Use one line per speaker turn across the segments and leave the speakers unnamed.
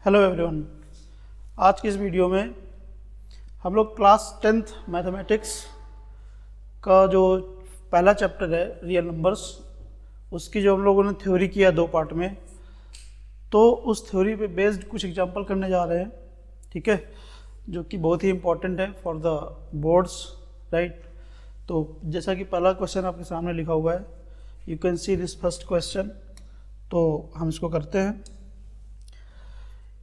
Hello everyone. आज की इस वीडियो में हम लोग क्लास 10th मैथमेटिक्स का जो पहला चैप्टर है रियल नंबर्स, उसकी जो हम लोगों ने थ्योरी किया दो पार्ट में, तो उस थ्योरी पे बेस्ड कुछ एग्जांपल करने जा रहे हैं, ठीक है, जो कि बहुत ही इम्पोर्टेंट है फॉर द बोर्ड्स, राइट। तो जैसा कि पहला क्वेश्चन आपके सामने लिखा हुआ है, you can see this first question. तो हम इसको करते हैं।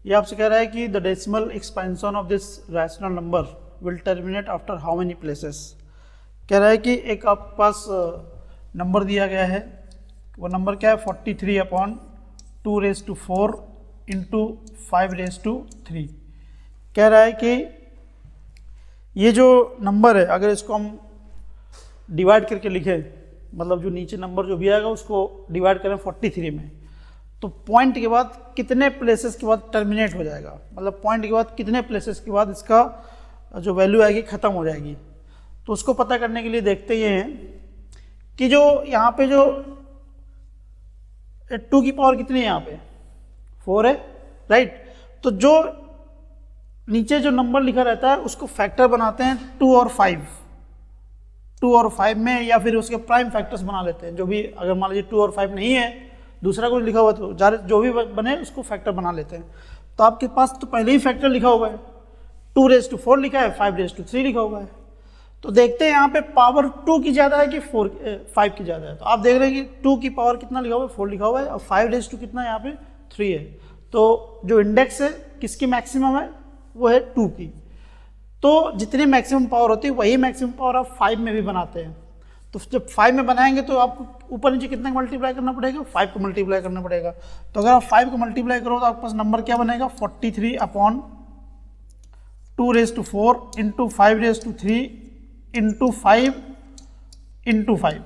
ये आपसे कह रहा है कि the decimal expansion of this rational number will terminate after how many places. कह रहा है कि एक आपके पास नंबर दिया गया है, वो नंबर क्या है 43/2⁴ इंटू 5�3। कह रहा है कि ये जो नंबर है, अगर इसको हम डिवाइड करके लिखें, मतलब जो नीचे नंबर जो भी आएगा उसको डिवाइड करें 43 में, तो पॉइंट के बाद कितने प्लेसेस के बाद टर्मिनेट हो जाएगा, मतलब पॉइंट के बाद कितने प्लेसेस के बाद इसका जो वैल्यू आएगी ख़त्म हो जाएगी। तो उसको पता करने के लिए देखते ये हैं कि जो यहाँ पे जो 2 की पावर कितनी है, यहाँ पे 4 है, राइट। तो जो नीचे जो नंबर लिखा रहता है उसको फैक्टर बनाते हैं 2 और 5 में, या फिर उसके प्राइम फैक्टर्स बना लेते हैं। जो भी अगर मान लीजिए 2 और 5 नहीं है, दूसरा कुछ लिखा हुआ, तो जो भी बने उसको फैक्टर बना लेते हैं। तो आपके पास तो पहले ही फैक्टर लिखा हुआ है, 2⁴ लिखा है, 5�3 लिखा हुआ है। तो देखते हैं यहाँ पे पावर 2 की ज़्यादा है कि 5 की ज़्यादा है। तो आप देख रहे हैं कि 2 की पावर कितना लिखा हुआ है, 4 लिखा हुआ है, और 5⁻² कितना है यहाँ पे 3 है। तो जो इंडेक्स है किसकी मैक्सिमम है, वो है 2 की। तो जितनी मैक्सिमम पावर होती है वही मैक्सिमम पावर आप 5 में भी बनाते हैं। तो जब 5 में बनाएंगे तो आपको ऊपर नीचे कितना मल्टीप्लाई करना पड़ेगा, 5 को मल्टीप्लाई करना पड़ेगा। तो अगर आप 5 को मल्टीप्लाई करो तो आपके पास नंबर क्या बनेगा, 43/2⁴ इंटू 5�3 इंटू 5 इंटू 5।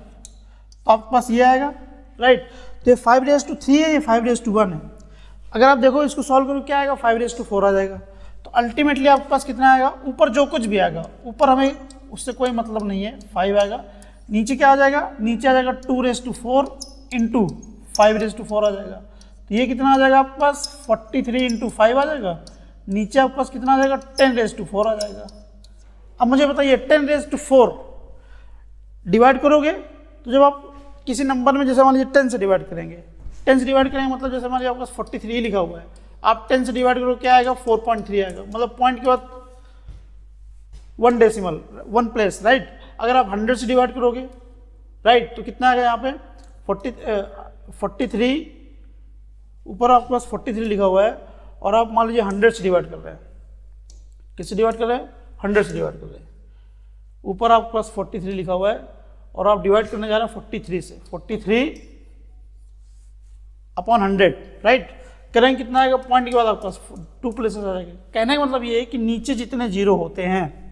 तो आपके पास ये आएगा, राइट। तो ये 5�3 है, ये 5⁻1 है। अगर आप देखो इसको सॉल्व करो क्या आएगा, 5⁻4 आ जाएगा। तो अल्टीमेटली आपके पास कितना आएगा, ऊपर जो कुछ भी आएगा, ऊपर हमें उससे कोई मतलब नहीं है, 5 आएगा। नीचे क्या आ जाएगा, नीचे आ जाएगा 2⁴ इंटू 5⁻4 आ जाएगा। तो ये कितना आ जाएगा आपके पास, 43 इंटू 5 आ जाएगा। नीचे आपके पास कितना आ जाएगा, 10⁻4 आ जाएगा। अब मुझे बताइए 10⁻4 डिवाइड करोगे तो जब आप किसी नंबर में, जैसे मान लीजिए 10 से डिवाइड करेंगे, 10 से डिवाइड करेंगे मतलब जैसे मान लीजिए आपके पास 43 लिखा हुआ है, आप 10 से डिवाइड करो क्या आएगा, 4.3 आएगा। मतलब पॉइंट के बाद 1 डेसिमल 1 प्लेस, राइट। अगर आप 100 से डिवाइड करोगे, राइट, तो कितना आएगा यहाँ पे 43, ऊपर आपके पास 43 लिखा हुआ है, और आप मान लीजिए 100 से डिवाइड कर रहे हैं। किससे डिवाइड कर रहे हैं, 100 से डिवाइड कर रहे हैं। ऊपर आपके पास 43 लिखा हुआ है और आप डिवाइड करने जा रहे हैं 43 से, 43/100, राइट। करेंगे कितना आएगा, पॉइंट के बाद आपके पास 2 प्लेसेस आ जाएंगे। कहने का मतलब ये है कि नीचे जितने जीरो होते हैं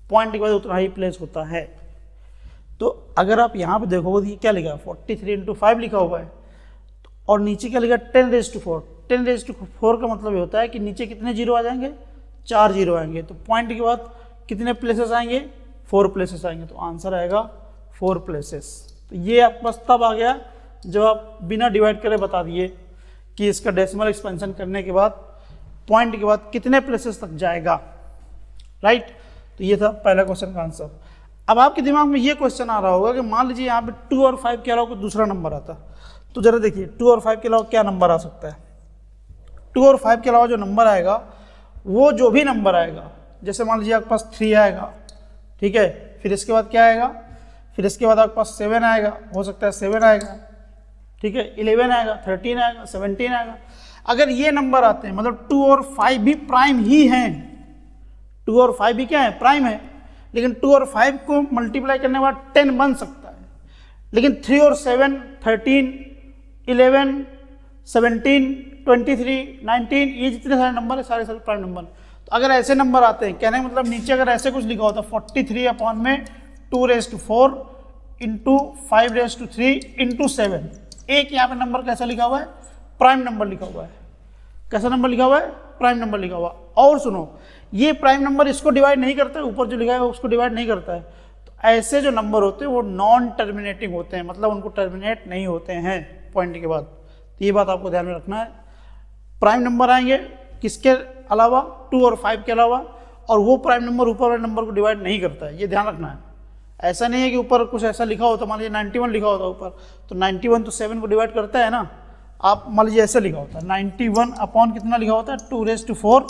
पॉइंट के बाद उतना ही प्लेस होता है। तो अगर आप यहाँ पे देखोगे तो ये क्या लिखा है, 43 इंटू 5 लिखा हुआ है, और नीचे क्या लिखा है, 10⁻4। 10⁻4 का मतलब ये होता है कि नीचे कितने जीरो आ जाएंगे, 4 जीरो आएंगे। तो पॉइंट के बाद कितने प्लेसेस आएंगे, 4 प्लेसेस आएंगे। तो आंसर आएगा 4 प्लेसेस। तो ये आपके पास तब आ गया जब आप बिना डिवाइड करे बता दिए कि इसका डेसिमल एक्सपेंशन करने के बाद पॉइंट के बाद कितने प्लेसेस तक जाएगा, राइट। तो ये था पहला क्वेश्चन का आंसर। अब आपके दिमाग में ये क्वेश्चन आ रहा होगा कि मान लीजिए यहाँ पे 2 और 5 के अलावा कोई दूसरा नंबर आता, तो जरा देखिए 2 और 5 के अलावा क्या नंबर आ सकता है। 2 और 5 के अलावा जो नंबर आएगा, वो जो भी नंबर आएगा, जैसे मान लीजिए आपके पास 3 आएगा, ठीक है, फिर इसके बाद क्या आएगा, फिर इसके बाद आपके पास 7 आएगा, हो सकता है 7 आएगा, ठीक है, 11 आएगा, 13 आएगा, 17 आएगा। अगर ये नंबर आते हैं मतलब 2 और 5 भी प्राइम ही हैं, 2 और 5 भी क्या है, प्राइम है। लेकिन 2 और 5 को मल्टीप्लाई करने के बाद 10 बन सकता है, लेकिन 3 और 7, 13, 11, 17, 23, 19, ये जितने सारे नंबर है सारे प्राइम नंबर। तो अगर ऐसे नंबर आते हैं, कहने का मतलब नीचे अगर ऐसे कुछ लिखा होता 43/2⁴ इंटू 5�3 इंटू 7, एक यहाँ पे नंबर कैसा लिखा हुआ है, प्राइम नंबर लिखा हुआ है। कैसा नंबर लिखा हुआ है, प्राइम नंबर लिखा हुआ। और सुनो, ये प्राइम नंबर इसको डिवाइड नहीं करता है, ऊपर जो लिखा है उसको डिवाइड नहीं करता है। तो ऐसे जो नंबर होते हैं वो नॉन टर्मिनेटिंग होते हैं, मतलब उनको टर्मिनेट नहीं होते हैं पॉइंट के बाद। तो ये बात आपको ध्यान में रखना है। प्राइम नंबर आएंगे किसके अलावा, 2 और 5 के अलावा, और वो प्राइम नंबर ऊपर वाले नंबर को डिवाइड नहीं करता है, ये ध्यान रखना है। ऐसा नहीं है कि ऊपर कुछ ऐसा लिखा होता, मान लीजिए 91 लिखा होता ऊपर, तो 91 तो 7 को डिवाइड करता है ना। आप मान लीजिए ऐसा लिखा होता है 91 अपॉन कितना लिखा होता है 2⁴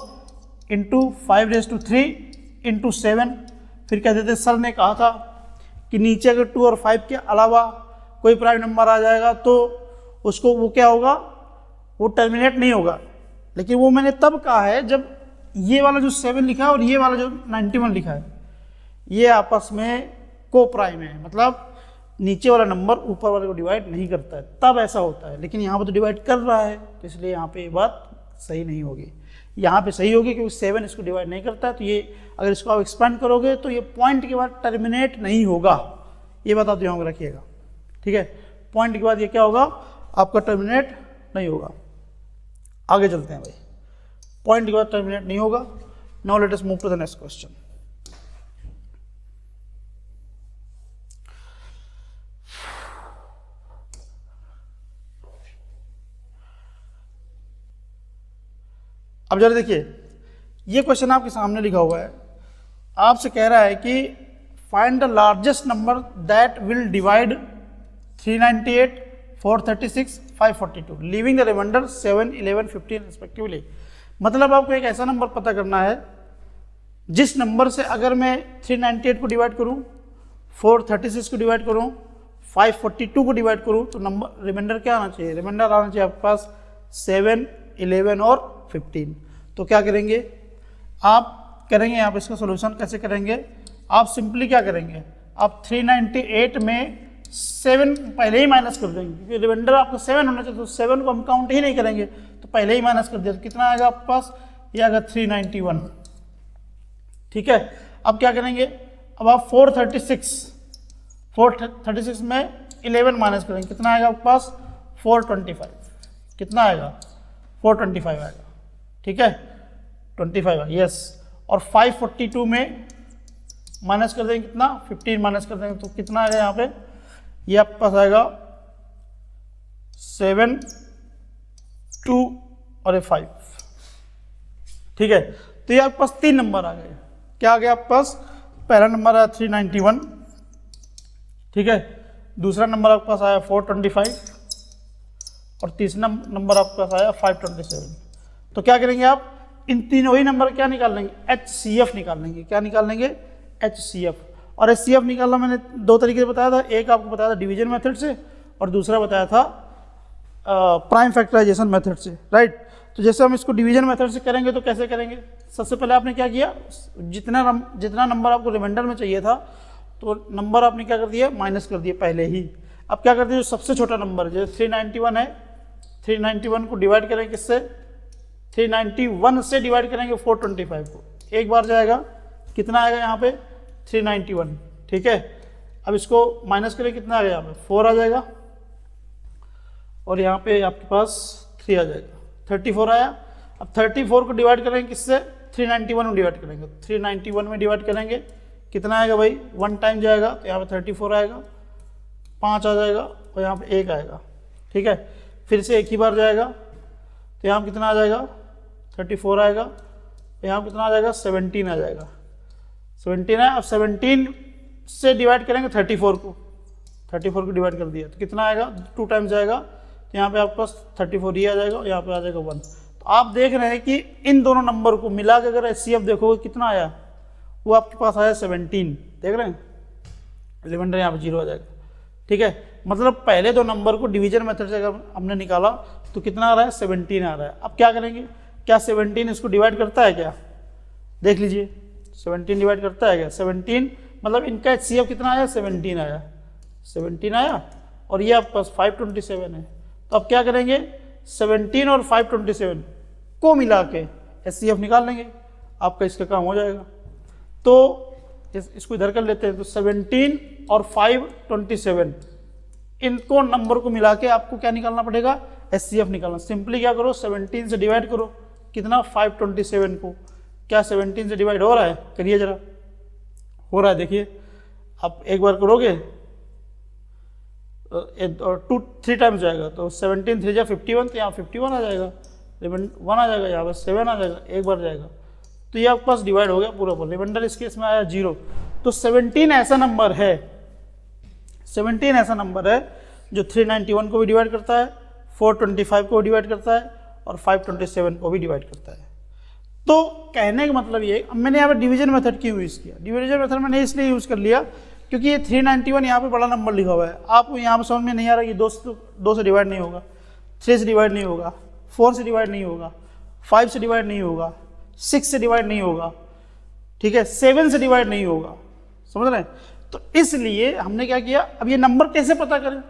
इंटू 5�3 इंटू 7। फिर क्या देते, सर ने कहा था कि नीचे अगर 2 और 5 के अलावा कोई प्राइम नंबर आ जाएगा तो उसको वो क्या होगा, वो टर्मिनेट नहीं होगा। लेकिन वो मैंने तब कहा है जब ये वाला जो 7 लिखा है और ये वाला जो 91 लिखा है ये आपस में को प्राइम है, मतलब नीचे वाला नंबर ऊपर वाले को डिवाइड नहीं करता है, तब ऐसा होता है। लेकिन यहाँ पर तो डिवाइड कर रहा है, तो इसलिए यहाँ पे ये बात सही नहीं होगी। यहाँ पे सही होगी क्योंकि 7 इसको डिवाइड नहीं करता है, तो ये अगर इसको आप एक्सपेंड करोगे तो ये पॉइंट के बाद टर्मिनेट नहीं होगा, ये बात आप ध्यान रखिएगा, ठीक है। पॉइंट के बाद ये क्या होगा, आपका टर्मिनेट नहीं होगा। आगे चलते हैं भाई, पॉइंट के बाद टर्मिनेट नहीं होगा। Now let us move to the next question. अब जरा देखिए, ये क्वेश्चन आपके सामने लिखा हुआ है, आपसे कह रहा है कि find the largest number that will divide 398, 436, 542 leaving the remainder 7, 11, 15 respectively. मतलब आपको एक ऐसा नंबर पता करना है जिस नंबर से अगर मैं 398 को डिवाइड करूं, 436 को डिवाइड करूं, 542 को डिवाइड करूं, तो नंबर रिमाइंडर क्या आना चाहिए, रिमाइंडर आना चाहिए आपके पास 7, 11 और 15। तो क्या करेंगे आप, करेंगे आप इसका सोल्यूशन कैसे करेंगे, आप सिंपली क्या करेंगे, आप 398 में 7 पहले ही माइनस कर देंगे, क्योंकि रिमाइंडर आपको 7 होना चाहिए, तो 7 को हम काउंट ही नहीं करेंगे, तो पहले ही माइनस कर दिया। तो कितना आएगा आपके पास, ये आएगा 391, ठीक है। अब क्या करेंगे, अब आप 436 में 11 माइनस करेंगे, कितना आएगा आपके पास 425, कितना आएगा 425 आएगा, ठीक है 25 आएगा, यस। और 542 में माइनस कर देंगे कितना, 15 माइनस कर देंगे, तो कितना आएगा यहाँ पे, ये आपके पास आएगा 7, 2 और 5, ठीक है। तो ये आपके पास 3 नंबर आ गए। क्या आ गया आपके पास, पहला नंबर आया 391, ठीक है, दूसरा नंबर आपके पास आया 425 और तीसरा नंबर आपके पास आया 527। तो क्या करेंगे आप, इन तीनों ही नंबर क्या निकाल लेंगे, HCF निकाल लेंगे। क्या निकाल लेंगे, HCF। और HCF निकालना मैंने 2 तरीके से बताया था, एक आपको बताया था डिवीजन मेथड से और दूसरा बताया था प्राइम फैक्टराइजेशन मेथड से, राइट। तो जैसे हम इसको डिवीजन मेथड से करेंगे तो कैसे करेंगे, सबसे पहले आपने क्या किया, जितना नंबर आपको रिमाइंडर में चाहिए था तो नंबर आपने क्या कर दिया, माइनस कर दिया पहले ही। अब क्या करते हैं, जो सबसे छोटा नंबर जैसे 391 है, 391 को डिवाइड करेंगे किससे, 391 से डिवाइड करेंगे 425 को, एक बार जाएगा, कितना आएगा यहाँ पे 391, ठीक है। अब इसको माइनस करें, कितना आ गया यहाँ पे 4 आ जाएगा और यहाँ पे आपके पास 3 आ जाएगा, 34 आया। अब 34 को डिवाइड करेंगे किससे, 391 में डिवाइड करेंगे, 391 में डिवाइड करेंगे, कितना आएगा भाई, 1 टाइम जाएगा तो यहाँ पे 34 आएगा, 5 आ जाएगा और यहाँ पे 1 आएगा, ठीक है। फिर से एक ही बार जाएगा तो यहाँ कितना आ जाएगा, 34 आएगा, यहाँ कितना आ जाएगा, 17 आ जाएगा, 17 है। अब 17 से डिवाइड करेंगे 34 को, 34 को डिवाइड कर दिया तो कितना आएगा, 2 टाइम्स जाएगा तो यहाँ पे आपके पास 34 ही आ जाएगा और यहाँ पे आ जाएगा 1। तो आप देख रहे हैं कि इन दोनों नंबर को मिला के अगर HCF देखोगे कितना आया, वो आपके पास आया 17, देख रहे हैं, रिमाइंडर यहाँ पे 0 आ जाएगा, ठीक है। मतलब पहले 2 नंबर को डिवीजन मेथड से अगर हमने निकाला तो कितना आ रहा है, 17 आ रहा है। अब क्या करेंगे, क्या 17 इसको डिवाइड करता है क्या, देख लीजिए 17 डिवाइड करता है क्या, 17 मतलब इनका HCF कितना आया, 17 आया, 17 आया और ये आपके पास 527 है। तो अब क्या करेंगे, 17 और 527 को मिला के HCF निकाल लेंगे, आपका इसका काम हो जाएगा। तो इसको इधर कर लेते हैं, तो 17 और 527 इनको नंबर को मिला के आपको क्या निकालना पड़ेगा, HCF निकालना। सिंपली क्या करो, 17 से डिवाइड करो, कितना 527 को, क्या 17 से डिवाइड हो रहा है, करिए जरा, हो रहा है, देखिए आप एक बार करोगे 3 टाइम्स जाएगा तो 17 3 जा 51, तो यहाँ 51 आ जाएगा, वन आ जाएगा, यहाँ पर 7 आ जाएगा, एक बार जाएगा, तो ये आपके पास डिवाइड हो गया पूरा पूरा। रिमाइंडर इस केस में आया 0। तो 17 ऐसा नंबर है, 17 ऐसा नंबर है जो 391 को भी डिवाइड करता है, 425 को भी डिवाइड करता है और 527 को भी डिवाइड करता है। तो कहने का मतलब ये, अब मैंने यहाँ पर डिवीजन मेथड क्यों यूज़ किया? डिवीजन मेथड मैंने इसलिए यूज़ कर लिया क्योंकि ये 391 यहाँ पे बड़ा नंबर लिखा हुआ है, आपको यहाँ पर समझ में नहीं आ रहा कि 2 से डिवाइड नहीं होगा, 3 से डिवाइड नहीं होगा, 4 से डिवाइड नहीं होगा, 5 से डिवाइड नहीं होगा, 6 से डिवाइड नहीं होगा, ठीक है, 7 से डिवाइड नहीं होगा, समझ रहे हैं? तो इसलिए हमने क्या किया, अब ये नंबर कैसे पता करें?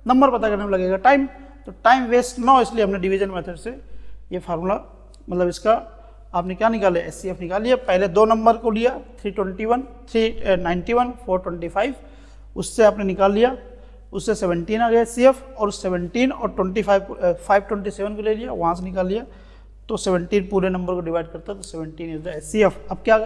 नंबर पता करने में लगेगा टाइम, तो टाइम वेस्ट ना हो इसलिए हमने डिवीजन मेथड से ये फार्मूला, मतलब इसका आपने क्या निकाले, एचसीएफ निकाल लिया। पहले 2 नंबर को लिया, 391, 425, उससे आपने निकाल लिया, उससे 17 आ गया एचसीएफ, और 17 और 527 को ले लिया, वहाँ से निकाल लिया, तो 17 पूरे नंबर को डिवाइड करता है, तो 17 इज द एचसीएफ। अब क्या,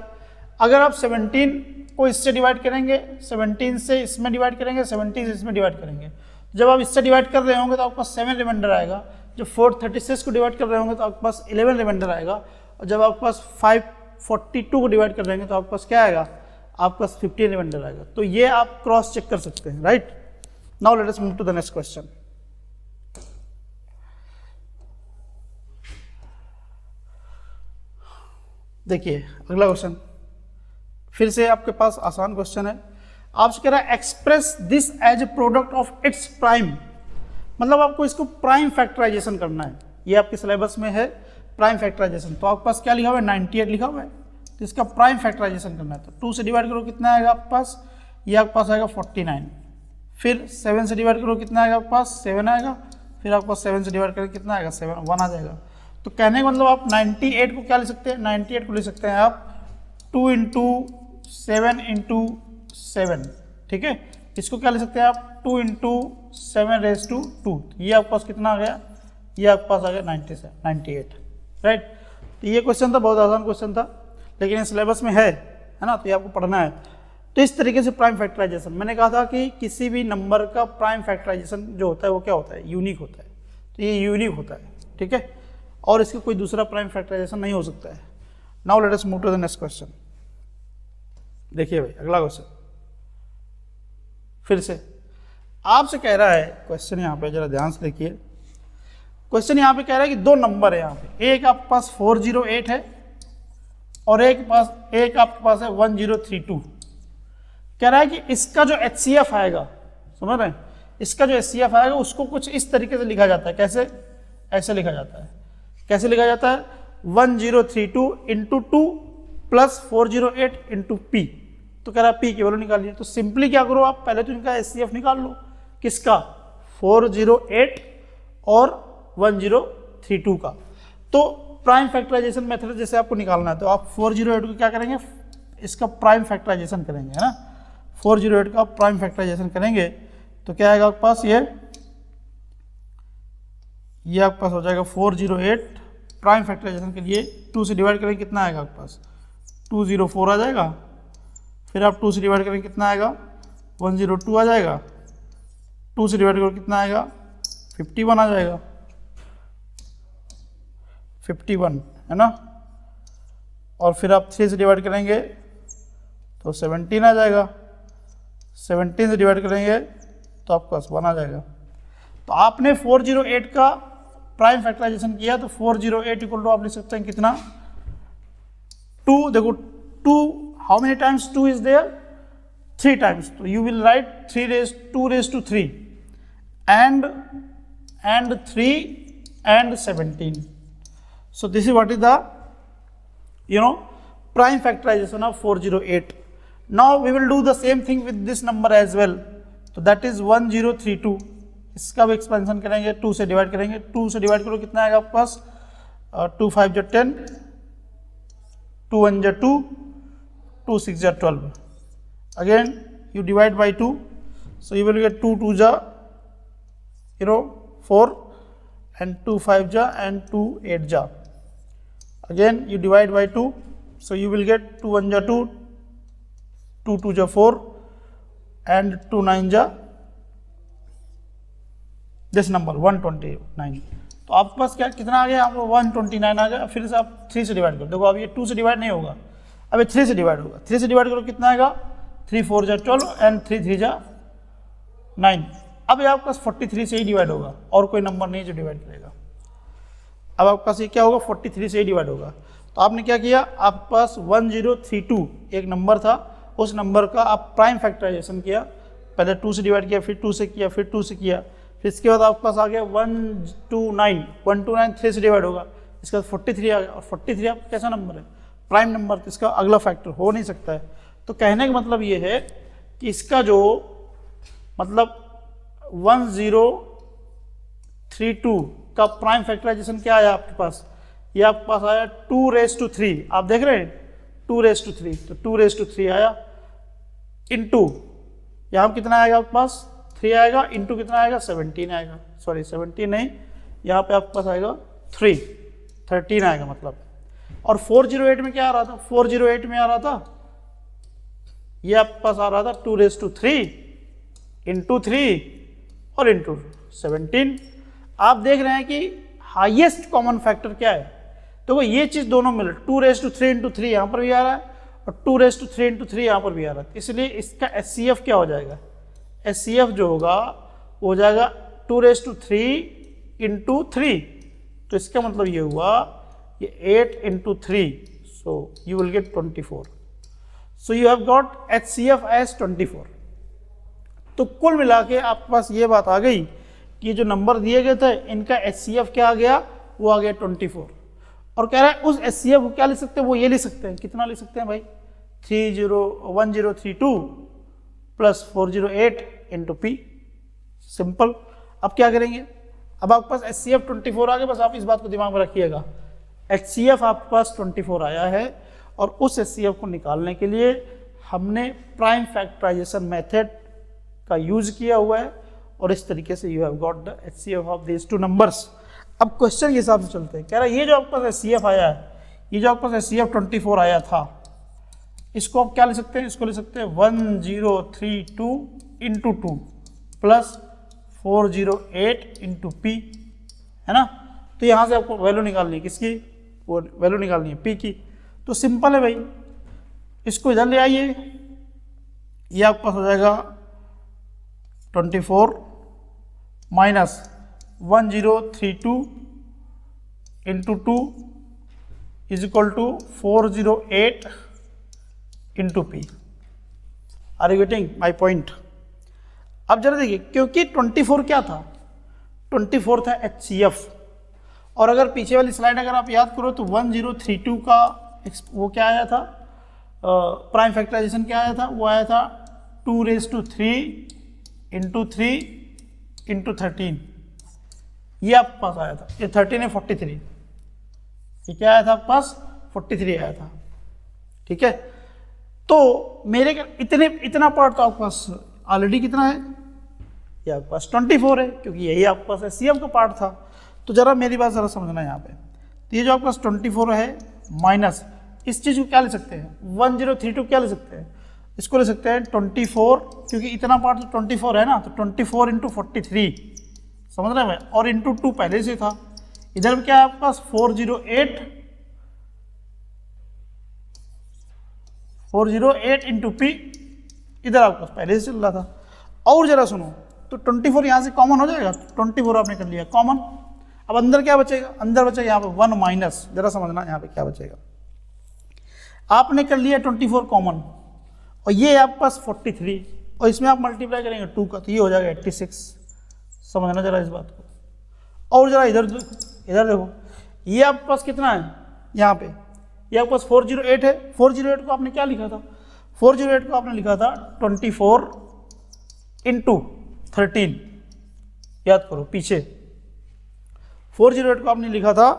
अगर आप 17 को इससे डिवाइड करेंगे, 17 से इसमें डिवाइड करेंगे, 17 से इसमें डिवाइड करेंगे, जब आप इससे डिवाइड कर रहे होंगे तो आपके पास 7 रिमाइंडर आएगा, जब 436 को डिवाइड कर रहे होंगे तो आपके पास 11 रिमाइंडर आएगा, और जब आपके पास 542 को डिवाइड कर रहे हैं तो आपके पास क्या आएगा, आपके पास 15 रिमाइंडर आएगा। तो ये आप क्रॉस चेक कर सकते हैं, right. Now let us move to the next question. देखिए अगला क्वेश्चन फिर से आपके पास आसान क्वेश्चन है, आपसे कह रहा है express this as a product of its prime, मतलब आपको इसको प्राइम फैक्टराइजेशन करना है, ये आपके सिलेबस में है प्राइम फैक्टराइजेशन। तो आपके पास क्या लिखा हुआ है, 98 लिखा हुआ है, तो इसका प्राइम फैक्टराइजेशन करना है। तो 2 से डिवाइड करो कितना आएगा आपके पास, ये आपके पास आएगा 49, फिर 7 से डिवाइड करो कितना आएगा आपके पास, 7 आएगा, फिर आपके पास 7 से डिवाइड करें कितना आएगा, 1 आ जाएगा। तो कहने का मतलब आप 98 को क्या ले सकते हैं, 98 को ले सकते हैं आप 2 × 7 × 7, ठीक है। इसको क्या ले सकते हैं आप 2 × 7⁻², ये आपके पास कितना आ गया, ये आपके पास आ गया 98, राइट। तो ये क्वेश्चन था, बहुत आसान क्वेश्चन था, लेकिन सिलेबस में है ना, तो ये आपको पढ़ना है। तो इस तरीके से प्राइम फैक्टराइजेशन, मैंने कहा था कि किसी भी नंबर का प्राइम फैक्टराइजेशन जो होता है वो क्या होता है, यूनिक होता है। तो ये यूनिक होता है, ठीक है, और इसका कोई दूसरा प्राइम फैक्टराइजेशन नहीं हो सकता है। Now let us move to the next question. देखिए भाई अगला क्वेश्चन फिर से आपसे कह रहा है, क्वेश्चन यहाँ पे जरा ध्यान से देखिए, क्वेश्चन यहाँ पे कह रहा है कि 2 नंबर है यहाँ पे, एक आपके पास 408 है और एक आपके पास है 1032। कह रहा है कि इसका जो एचसीएफ आएगा, समझ रहे हैं, इसका जो एचसीएफ आएगा उसको कुछ इस तरीके से लिखा जाता है, कैसे, ऐसे लिखा जाता है, कैसे लिखा जाता है, 1032 × 2 + 408 × P। तो कह रहा है P की वैल्यू निकालिए। तो सिंपली क्या करो आप, पहले तो इनका एचसीएफ निकाल लो, किसका, 408 और 1032 का। तो प्राइम फैक्टराइजेशन मेथड जैसे आपको निकालना है, तो आप 408 को क्या करेंगे, इसका प्राइम फैक्टराइजेशन करेंगे, है ना, 408 का प्राइम फैक्टराइजेशन करेंगे तो क्या आएगा आपके पास, ये आपके पास हो जाएगा 408 प्राइम फैक्टराइजेशन के लिए 2 से डिवाइड करेंगे कितना आएगा आपके पास, 204 आ जाएगा, फिर आप 2 से डिवाइड करेंगे कितना आएगा, 102 आ जाएगा, 2 से डिवाइड करो कितना आएगा, 51 आ जाएगा, 51 है ना, और फिर आप 3 से डिवाइड करेंगे तो 17 आ जाएगा, 17 से डिवाइड करेंगे तो आपके पास 1 आ जाएगा। तो आपने 408 का प्राइम फैक्टराइजेशन किया, तो 408 इक्वल टू आप लिख सकते हैं कितना, 2, देखो 2 how many times 2 is there, 3 times, तो you will write 2⁻³ and 3 and 17. So this is what is the prime factorization of 408. Now we will do the same thing with this number as well. So that is 1032. इसका भी expansion करेंगे, 2 से divide करेंगे, 2 से divide करो कितना आएगा आपके पास, 2 5 × 10, 2 1 × 2, 2 6 × 12. Again you divide by 2, so you will get 2 2 4 and 2 5 and 2 8 ja. Again you divide by 2, so you will get 2 1 × 2, 2 2 4 and 2 9 this number 129. तो आपके पास क्या कितना आ गया, आपको 129 आ गया। फिर से आप 3 से डिवाइड करो, देखो अब ये 2 से डिवाइड नहीं होगा, अब ये 3 से डिवाइड होगा। 3 से डिवाइड करो कितना आएगा, 3 4 जा 12 एंड 3 3 जा 9। अब ये आपके पास 43 से ही डिवाइड होगा, और कोई नंबर नहीं जो डिवाइड करेगा। अब आपके पास ये क्या होगा, 43 से ही डिवाइड होगा। तो आपने क्या किया, आपके पास 1032 एक नंबर था, उस नंबर का आप प्राइम फैक्टराइजेशन किया, पहले 2 से डिवाइड किया, फिर 2 से किया, फिर 2 से किया, फिर इसके बाद आपके पास आ गया 129 3 से डिवाइड होगा, इसके बाद 43 आ गया। और 43 आपका कैसा नंबर है, प्राइम नंबर, तो इसका अगला फैक्टर हो नहीं सकता है। तो कहने का मतलब ये है कि इसका जो मतलब 1032 का प्राइम फैक्टराइजेशन क्या आया आपके पास, ये आपके पास आया 2⁻3। आप देख रहे हैं 2⁻3, तो 2⁻3 आया इंटू यहाँ कितना आएगा आपके पास 3 आएगा, इंटू कितना आएगा 17 आएगा, सॉरी 17 नहीं, यहाँ पे आपके पास आएगा 13 आएगा मतलब। और 408 में क्या आ रहा था, 408 में आ रहा था, ये आपके पास आ रहा था 2⁻3 इंटू 3 और इंटू 17। आप देख रहे हैं कि हाईएस्ट कॉमन फैक्टर क्या है, तो ये चीज़ दोनों मिले, 2⁻3 इंटू 3 यहाँ पर भी आ रहा है और 2⁻3 इंटू 3 यहाँ पर भी आ रहा है। इसलिए इसका HCF क्या हो जाएगा, HCF जो होगा वो हो जाएगा 2⁻3 इंटू 3। तो इसका मतलब ये हुआ ये 8 into 3, so you will get 24। So you have got HCF as 24। तो कुल मिला के आपके पास ये बात आ गई कि जो नंबर दिए गए थे इनका HCF क्या आ गया, वो आ गया 24। और कह रहा है उस HCF को क्या लिख सकते हैं, वो ये लिख सकते हैं, कितना लिख सकते हैं भाई, 1032 प्लस 408 इंटू P। सिंपल। अब क्या करेंगे, अब आपके पास HCF 24 आ गया, बस आप इस बात को दिमाग में रखिएगा, HCF आपके पास 24 आया है और उस HCF को निकालने के लिए हमने प्राइम फैक्टराइजेशन मेथड का यूज किया हुआ है और इस तरीके से you have got the HCF of this two numbers. अब क्वेश्चन के हिसाब से चलते हैं, कह रहा है ये जो आपके पास HCF आया है, ये जो आपके पास HCF 24 आया था, इसको आप क्या ले सकते हैं, इसको ले सकते हैं 1032 इंटू 2 प्लस 408 इंटू P, है ना। तो यहाँ से आपको वैल्यू निकालनी है, किसकी, वो वैल्यू निकालनी है P की। तो सिंपल है भाई, इसको इधर ले आइए, ये आपके पास हो जाएगा 24 minus 1032 into 2 is equal to 408 into P। Are you getting my point. अब जरा देखिए, क्योंकि 24 क्या था, 24 था HCF, और अगर पीछे वाली स्लाइड अगर आप याद करो तो 1032 का वो क्या आया था, प्राइम फैक्टराइजेशन क्या आया था, वो आया था 2⁻3 इंटू 3 इंटू 13, ये आपके पास आया था, ये 13 है 43, ये क्या आया था आपके पास 43 आया था, ठीक है। तो मेरे इतना पार्ट तो आपके पास ऑलरेडी कितना है, ये आपके पास 24 है, क्योंकि यही आपके पास HCF का पार्ट था। तो जरा मेरी बात जरा समझना यहाँ पे, तो ये जो आपके पास 24 है माइनस इस चीज़ को क्या ले सकते हैं, 1032 क्या ले सकते हैं, इसको ले सकते हैं 24, क्योंकि इतना पार्ट तो 24 है ना, तो 24 इंटू 43, समझ रहे हैं, और इंटू 2 पहले से था। इधर में क्या है आपके पास 408 इंटू P, इधर आपके पास पहले से चल रहा था। और जरा सुनो, तो 24 यहाँ से कॉमन हो जाएगा, 24 आपने कर लिया कॉमन। अब अंदर क्या बचेगा, अंदर बचेगा यहाँ पे 1 माइनस, जरा समझना यहाँ पे क्या बचेगा, आपने कर लिया 24 कॉमन, और ये आपके पास 43, और इसमें आप मल्टीप्लाई करेंगे 2 का, तो ये हो जाएगा 86। समझना जरा इस बात को। और जरा इधर देखो, ये आपके पास कितना है, यहाँ पे ये आपके पास 408 है, 408 को आपने क्या लिखा था, 408 को आपने लिखा था 24 इंटू 13, याद करो पीछे, 408 को आपने लिखा था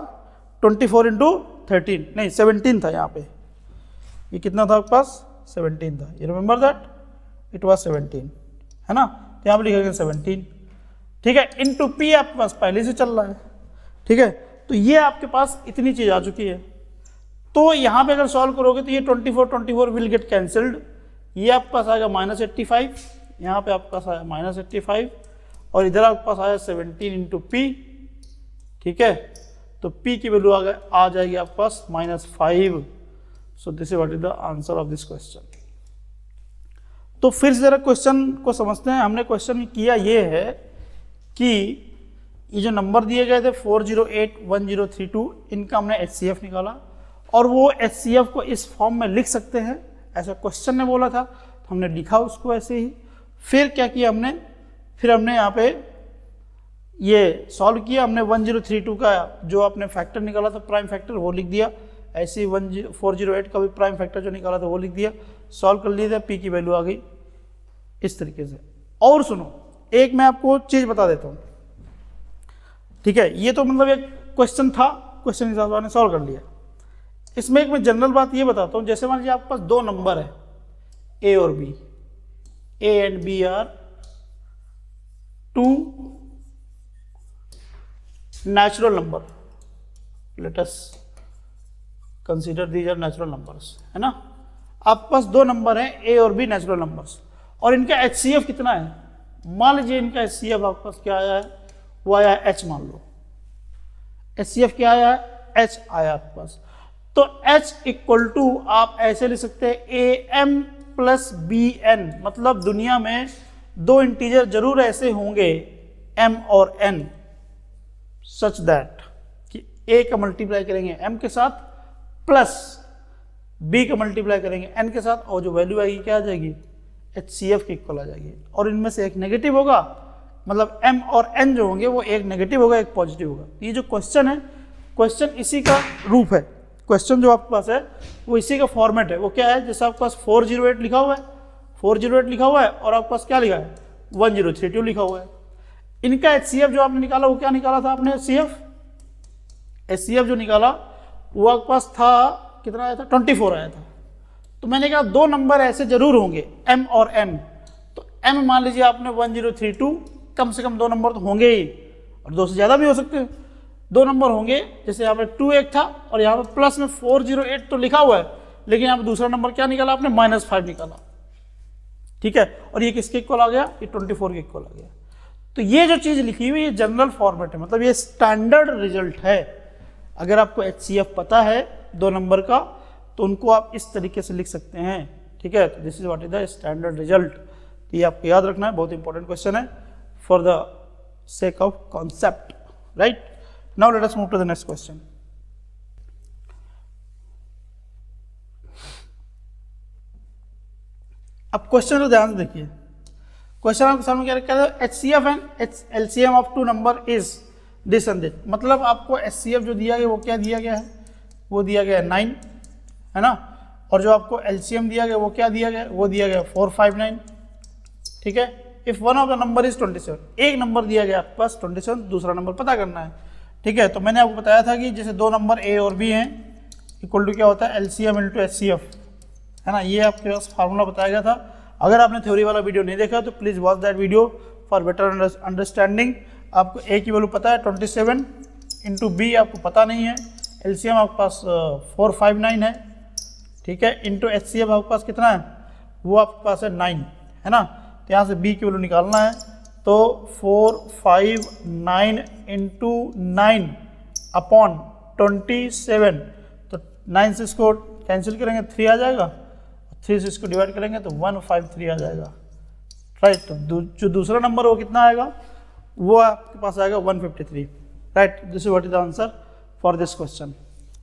24 इंटू 13, नहीं 17 था यहाँ पे, ये कितना था आपके पास 17 था, you remember that it was 17, है ना। तो यहाँ पे लिखा गया 17, ठीक है, इंटू P आपके पास पहले से चल रहा है, ठीक है। तो ये आपके पास इतनी चीज़ आ चुकी है। तो यहाँ पे अगर सॉल्व करोगे तो ये 24 विल गेट कैंसल्ड, ये आपके पास आएगा -85, यहाँ पे आपके पास आया -85, और इधर आपके पास आया 17 इंटू P, ठीक है, तो P की वैल्यू आ जाएगी आपके पास -5। सो this is what is the answer of this question. तो फिर से जरा क्वेश्चन को समझते हैं। हमने क्वेश्चन में किया ये है कि ये जो नंबर दिए गए थे 4081032, इनका हमने HCF निकाला और वो HCF को इस फॉर्म में लिख सकते हैं, ऐसा क्वेश्चन ने बोला था, तो हमने लिखा उसको ऐसे ही। फिर क्या किया हमने, फिर हमने यहाँ पे ये सॉल्व किया, हमने 1032 का जो आपने फैक्टर निकाला था प्राइम फैक्टर वो लिख दिया, ऐसे ही 408 का भी प्राइम फैक्टर जो निकाला था वो लिख दिया, सॉल्व कर लिया था, P की वैल्यू आ गई इस तरीके से। और सुनो, एक मैं आपको चीज़ बता देता हूँ, ठीक है, ये तो मतलब एक क्वेश्चन था, क्वेश्चन के हिसाब से आपने सॉल्व कर लिया। इसमें एक मैं जनरल बात ये बताता हूँ, जैसे मान लीजिए आपके पास दो नंबर है A और B, A and B are two natural number, let us consider these are natural numbers, है ना। आपके पास दो नंबर हैं A और B नेचुरल नंबर्स, और इनका HCF कितना है, मान लीजिए इनका HCF आपके पास क्या आया है, वो आया है H, मान लो HCF क्या आया है, H आया आपके पास। तो H इक्वल टू आप ऐसे लिख सकते हैं AM प्लस BN, मतलब दुनिया में दो इंटीजर जरूर ऐसे होंगे M और N सच दैट कि A का मल्टीप्लाई करेंगे M के साथ प्लस B का मल्टीप्लाई करेंगे N के साथ, और जो वैल्यू आएगी क्या आ जाएगी, HCF के इक्वल आ जाएगी। और इनमें से एक नेगेटिव होगा, मतलब M और N जो होंगे वो एक नेगेटिव होगा एक पॉजिटिव होगा। ये जो क्वेश्चन है, क्वेश्चन इसी का रूप है, क्वेश्चन जो आपके पास है वो इसी का फॉर्मेट है। वो क्या है, जैसे आपके पास 408 लिखा हुआ है, 408 लिखा हुआ है, और आपके पास क्या लिखा है 1032 लिखा हुआ है। इनका HCF जो आपने निकाला वो क्या निकाला था आपने, HCF जो निकाला वो आपके पास था कितना आया था, 24 आया था। तो मैंने कहा दो नंबर ऐसे जरूर होंगे M और N, तो M मान लीजिए आपने 1032, कम से कम दो नंबर तो होंगे ही, और दो से ज़्यादा भी हो सकते हैं, दो नंबर होंगे। जैसे यहाँ पे 2 एक था और यहाँ पे प्लस में 408 तो लिखा हुआ है, लेकिन यहाँ पे दूसरा नंबर क्या निकाला आपने, -5 निकाला, ठीक है। और ये किसके इक्वल आ गया, ये 24 के इक्वल आ गया। तो ये जो चीज़ लिखी हुई ये जनरल फॉर्मेट है, मतलब ये स्टैंडर्ड रिजल्ट है। अगर आपको HCF पता है दो नंबर का तो उनको आप इस तरीके से लिख सकते हैं, ठीक है। तो this is what is the standard result. तो ये आपको याद रखना है, बहुत इंपॉर्टेंट क्वेश्चन है for the sake of concept, right? Now let us move to the next question. अब क्वेश्चन को ध्यान से देखिए, क्वेश्चन आपके सामने क्या रखा है, HCF and LCM of two number is this and this. मतलब आपको HCF जो दिया गया वो क्या दिया गया है, वो दिया गया है 9, है ना, और जो आपको LCM दिया गया वो क्या दिया गया, वो दिया गया 459, ठीक है। If one of the number is 27, एक नंबर दिया गया आपके पास 27, दूसरा नंबर पता करना है, ठीक है। तो मैंने आपको बताया था कि जैसे दो नंबर A और B हैं, इक्वल टू क्या होता है, LCM इंटू HCF, है ना। ये आपके पास फार्मूला बताया गया था। अगर आपने थ्योरी वाला वीडियो नहीं देखा तो please watch that video for better understanding. आपको A की वैल्यू पता है 27, इंटू B आपको पता नहीं है, LCM आपके पास 459 है, ठीक है, इंटू HCF आपके पास कितना है, वो आपके पास है 9, है ना। तो यहाँ से B की वैल्यू निकालना है, तो 459 इंटू 9 अपॉन 27, तो 9 से इसको कैंसिल करेंगे 3 आ जाएगा, 3 से इसको डिवाइड करेंगे तो 153 आ जाएगा, राइट। तो जो दूसरा नंबर वो कितना आएगा, वो आपके पास आएगा 153, right. This is what is the answer for this question,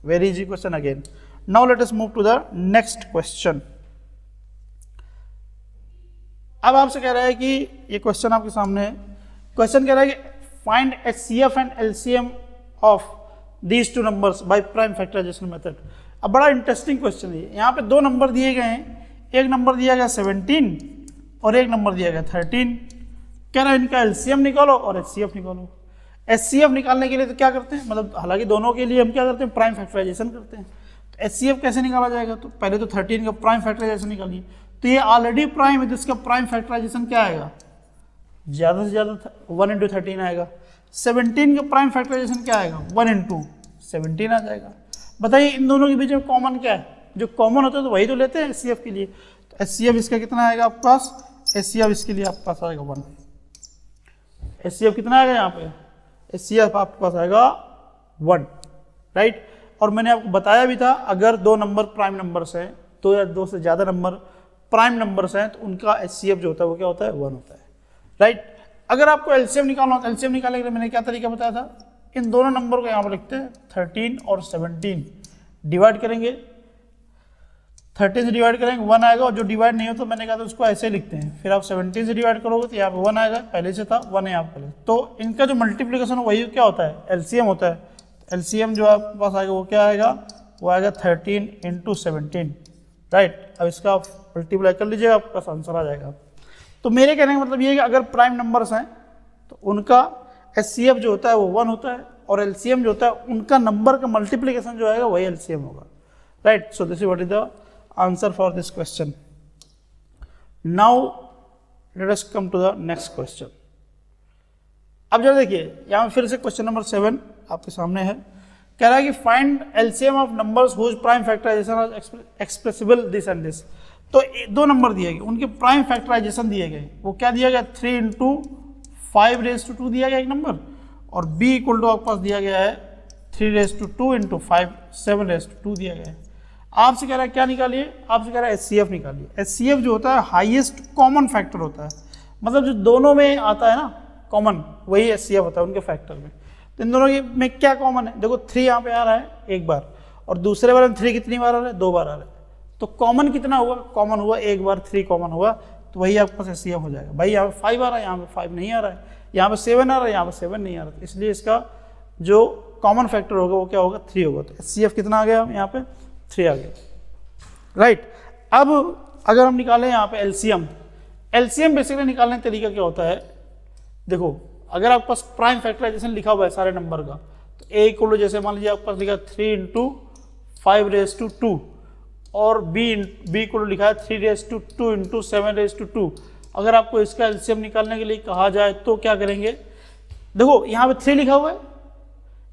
very easy question again. Now let us move to the next question. अब आपसे कह रहा है कि ये क्वेश्चन आपके सामने है, क्वेश्चन कह रहा है कि find HCF and LCM of these two numbers by prime factorization method. अब बड़ा इंटरेस्टिंग क्वेश्चन है। यहाँ पे दो नंबर दिए गए हैं, एक नंबर दिया गया 17 और एक नंबर दिया गया 13। कह रहा है इनका LCM निकालो और HCF निकालो। HCF निकालने के लिए तो क्या करते हैं, मतलब हालांकि दोनों के लिए हम क्या करते हैं, प्राइम फैक्टराइजेशन करते हैं। तो HCF कैसे निकाला जाएगा, तो पहले तो 13 का प्राइम फैक्टराइजेशन निकालिए, तो ये ऑलरेडी प्राइम है, तो इसका प्राइम फैक्टराइजेशन क्या आएगा, ज़्यादा से ज़्यादा 1 इंटू 13 आएगा। 17 का प्राइम फैक्टराइजेशन क्या आएगा, 1 इंटू 17 आ जाएगा। बताइए इन दोनों के बीच में कॉमन क्या है, जो कॉमन होता है तो वही तो लेते हैं HCF के लिए। तो HCF इसका कितना आएगा आपके पास, HCF इसके लिए आपके पास आएगा 1। HCF कितना आएगा यहाँ पे, HCF आपके पास आएगा 1, राइट। और मैंने आपको बताया भी था अगर दो नंबर प्राइम नंबर्स हैं, दो या दो से ज़्यादा नंबर प्राइम नंबर्स हैं तो उनका HCF जो होता है वो क्या होता है, 1 होता है, राइट। अगर आपको LCM निकालना हो तो LCM निकालने के लिए मैंने क्या तरीका बताया था, इन दोनों नंबर को यहाँ पर लिखते हैं 13 और 17 डिवाइड करेंगे, 13 से डिवाइड करेंगे 1 आएगा, और जो डिवाइड नहीं हो तो मैंने कहा था उसको ऐसे लिखते हैं, फिर आप 17 से डिवाइड करोगे तो यहाँ पे 1 आएगा, पहले से था 1 है यहाँ पे, तो इनका जो मल्टीप्लिकेशन वही क्या होता है, LCM होता है। LCM जो आपके पास आएगा वो क्या आएगा, वो आएगा 13 × 17, राइट। अब इसका आप मल्टीप्लाई कर लीजिएगा, आपके पास आंसर आ जाएगा। तो मेरे कहने का मतलब ये है कि अगर प्राइम नंबर्स हैं तो उनका HCF जो होता है वो 1 होता है, और LCM जो होता है उनका नंबर का मल्टीप्लिकेशन जो आएगा वही LCM होगा, right. So this is what is the answer for this question. Now let us come to the next question. अब जरा देखिए यहाँ फिर से क्वेश्चन नंबर 7 आपके सामने है, कह रहा है कि find LCM of numbers whose prime factorization expressible this and this. तो दो नंबर दिए गए, उनके प्राइम फैक्टराइजेशन दिए गए, वो क्या दिया गया, 3 × 5⁻² दिया गया एक नंबर, और b इक्वल टू आपके पास दिया गया है 3⁻² × 5 7⁻² दिया गया है। आपसे कह रहा है क्या निकालिए, आपसे कह रहा है HCF निकालिए। HCF जो होता है हाईएस्ट कॉमन फैक्टर होता है, मतलब जो दोनों में आता है ना कॉमन, वही HCF होता है उनके फैक्टर में। तो इन दोनों में क्या कॉमन है, देखो 3 यहाँ पे आ रहा है एक बार, और दूसरे बार में 3 कितनी बार आ रहा है, 2 बार आ रहा है, तो कॉमन कितना हुआ, कॉमन हुआ एक बार, 3 कॉमन हुआ, तो वही आपके पास HCF हो जाएगा। भाई यहाँ पे 5 आ रहा है, यहाँ पे 5 नहीं आ रहा है, यहाँ पे 7 आ रहा है, यहाँ पे 7 नहीं आ रहा है, इसलिए इसका जो कॉमन फैक्टर होगा वो क्या होगा, 3 होगा। तो HCF कितना आ गया, यहाँ पे 3 आ गया, राइट। अब अगर हम निकालें यहाँ पे LCM बेसिकली निकालने का तरीका क्या होता है, देखो अगर आपके पास प्राइम फैक्टराइजेशन लिखा हुआ है सारे नंबर का, तो A इक्वल जैसे मान लीजिए आपके पास लिखा 3 × 5⁻², और B इक्वल लिखा है 3⁻² × 7⁻²। अगर आपको इसका LCM निकालने के लिए कहा जाए तो क्या करेंगे, देखो यहाँ पे 3 लिखा हुआ है,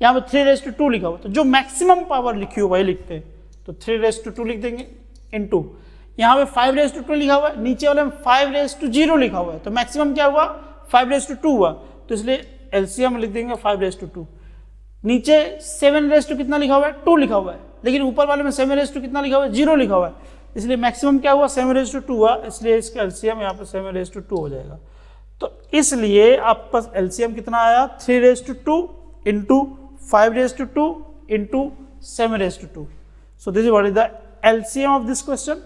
यहाँ पे 3⁻² लिखा हुआ है, तो जो मैक्सिमम पावर लिखी हो वही लिखते हैं, तो 3⁻² लिख देंगे, इनटू यहाँ पे 5⁻² लिखा हुआ है, नीचे वाले में 5⁻0 लिखा हुआ है, तो मैक्सिमम क्या हुआ, 5⁻2 हुआ, तो इसलिए LCM लिख देंगे 5⁻2। नीचे 7⁻, कितना लिखा हुआ है, 2 लिखा हुआ है, लेकिन ऊपर वाले में 7⁻, कितना लिखा हुआ है, 0 लिखा हुआ है, इसलिए मैक्सिमम क्या हुआ, 7⁻2 हुआ, इसलिए इसका LCM यहाँ पे 7⁻2 हो जाएगा। तो इसलिए आपके पास LCM कितना आया, 3⁻2 × 5⁻2 × 7⁻2। So this is what is the LCM of this question,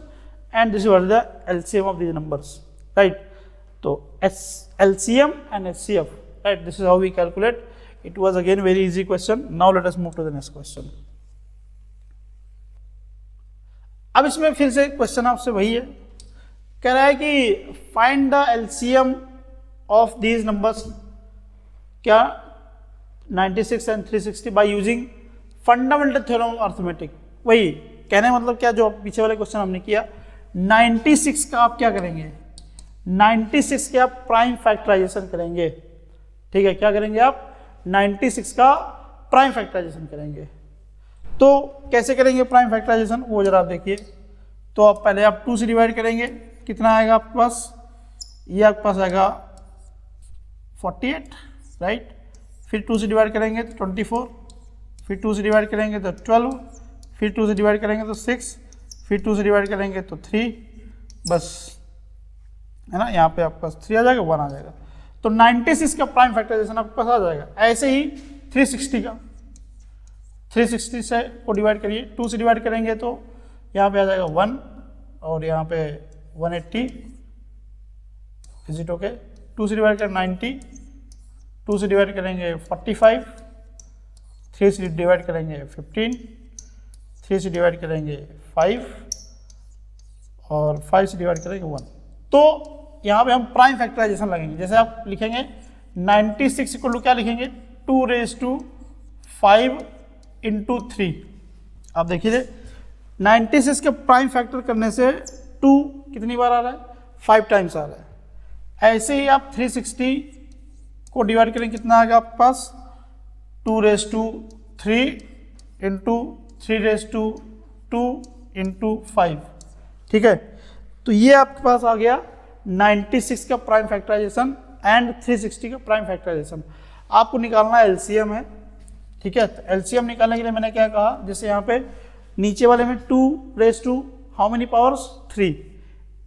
and this is what is the LCM of these numbers, right? So LCM and HCF, right? This is how we calculate. It was again very easy question. Now let us move to the next question. अब इसमें फिर से question आपसे वही है, कह रहा है कि find the LCM of these numbers, क्या 96 and 360 bye using fundamental theorem of arithmetic. वही कहने मतलब क्या, जो पीछे वाले क्वेश्चन हमने किया, 96 का आप क्या करेंगे, 96 के आप प्राइम फैक्टराइजेशन करेंगे, ठीक है, क्या करेंगे आप, 96 का प्राइम फैक्टराइजेशन करेंगे। तो कैसे करेंगे प्राइम फैक्टराइजेशन, वो जरा आप देखिए। तो आप पहले आप 2 से डिवाइड करेंगे, कितना आएगा आपके पास, ये आपके पास आएगा 48, राइट। फिर 2 से डिवाइड करेंगे तो 24, फिर 2 से डिवाइड करेंगे तो 12, फिर 2 से डिवाइड करेंगे तो 6, फिर 2 से डिवाइड करेंगे तो 3, बस है ना, यहाँ पे आपके पास 3 आ जाएगा, 1 आ जाएगा। तो 96 का प्राइम फैक्टराइजेशन आपके पास आ जाएगा। ऐसे ही 360 का, 360 से को डिवाइड करिए, 2 से डिवाइड करेंगे तो यहाँ पे आ जाएगा 1, और यहाँ पे 180, इज इट ओके। 2 से डिवाइड करें 90, 2 से डिवाइड करेंगे 45, 3 से डिवाइड करेंगे 15, 3 से डिवाइड करेंगे 5, और 5 से डिवाइड करेंगे 1। तो यहाँ पे हम प्राइम फैक्टराइजेशन लगेंगे। जैसे आप लिखेंगे 96 इक्वल टू क्या लिखेंगे, 2⁵5 × 3। आप देखिए 96 के प्राइम फैक्टर करने से 2 कितनी बार आ रहा है, 5 टाइम्स आ रहा है। ऐसे ही आप 360 को डिवाइड करें, कितना आएगा आपके पास, 2⁵3 × 3⁵2 × 5, ठीक है। तो ये आपके पास आ गया 96 का प्राइम फैक्टराइजेशन एंड 360 का प्राइम फैक्टराइजेशन। आपको निकालना LCM है, ठीक है, तो एलसीएम निकालने के लिए मैंने क्या कहा, जैसे यहाँ पे नीचे वाले में 2 raise to how many powers 3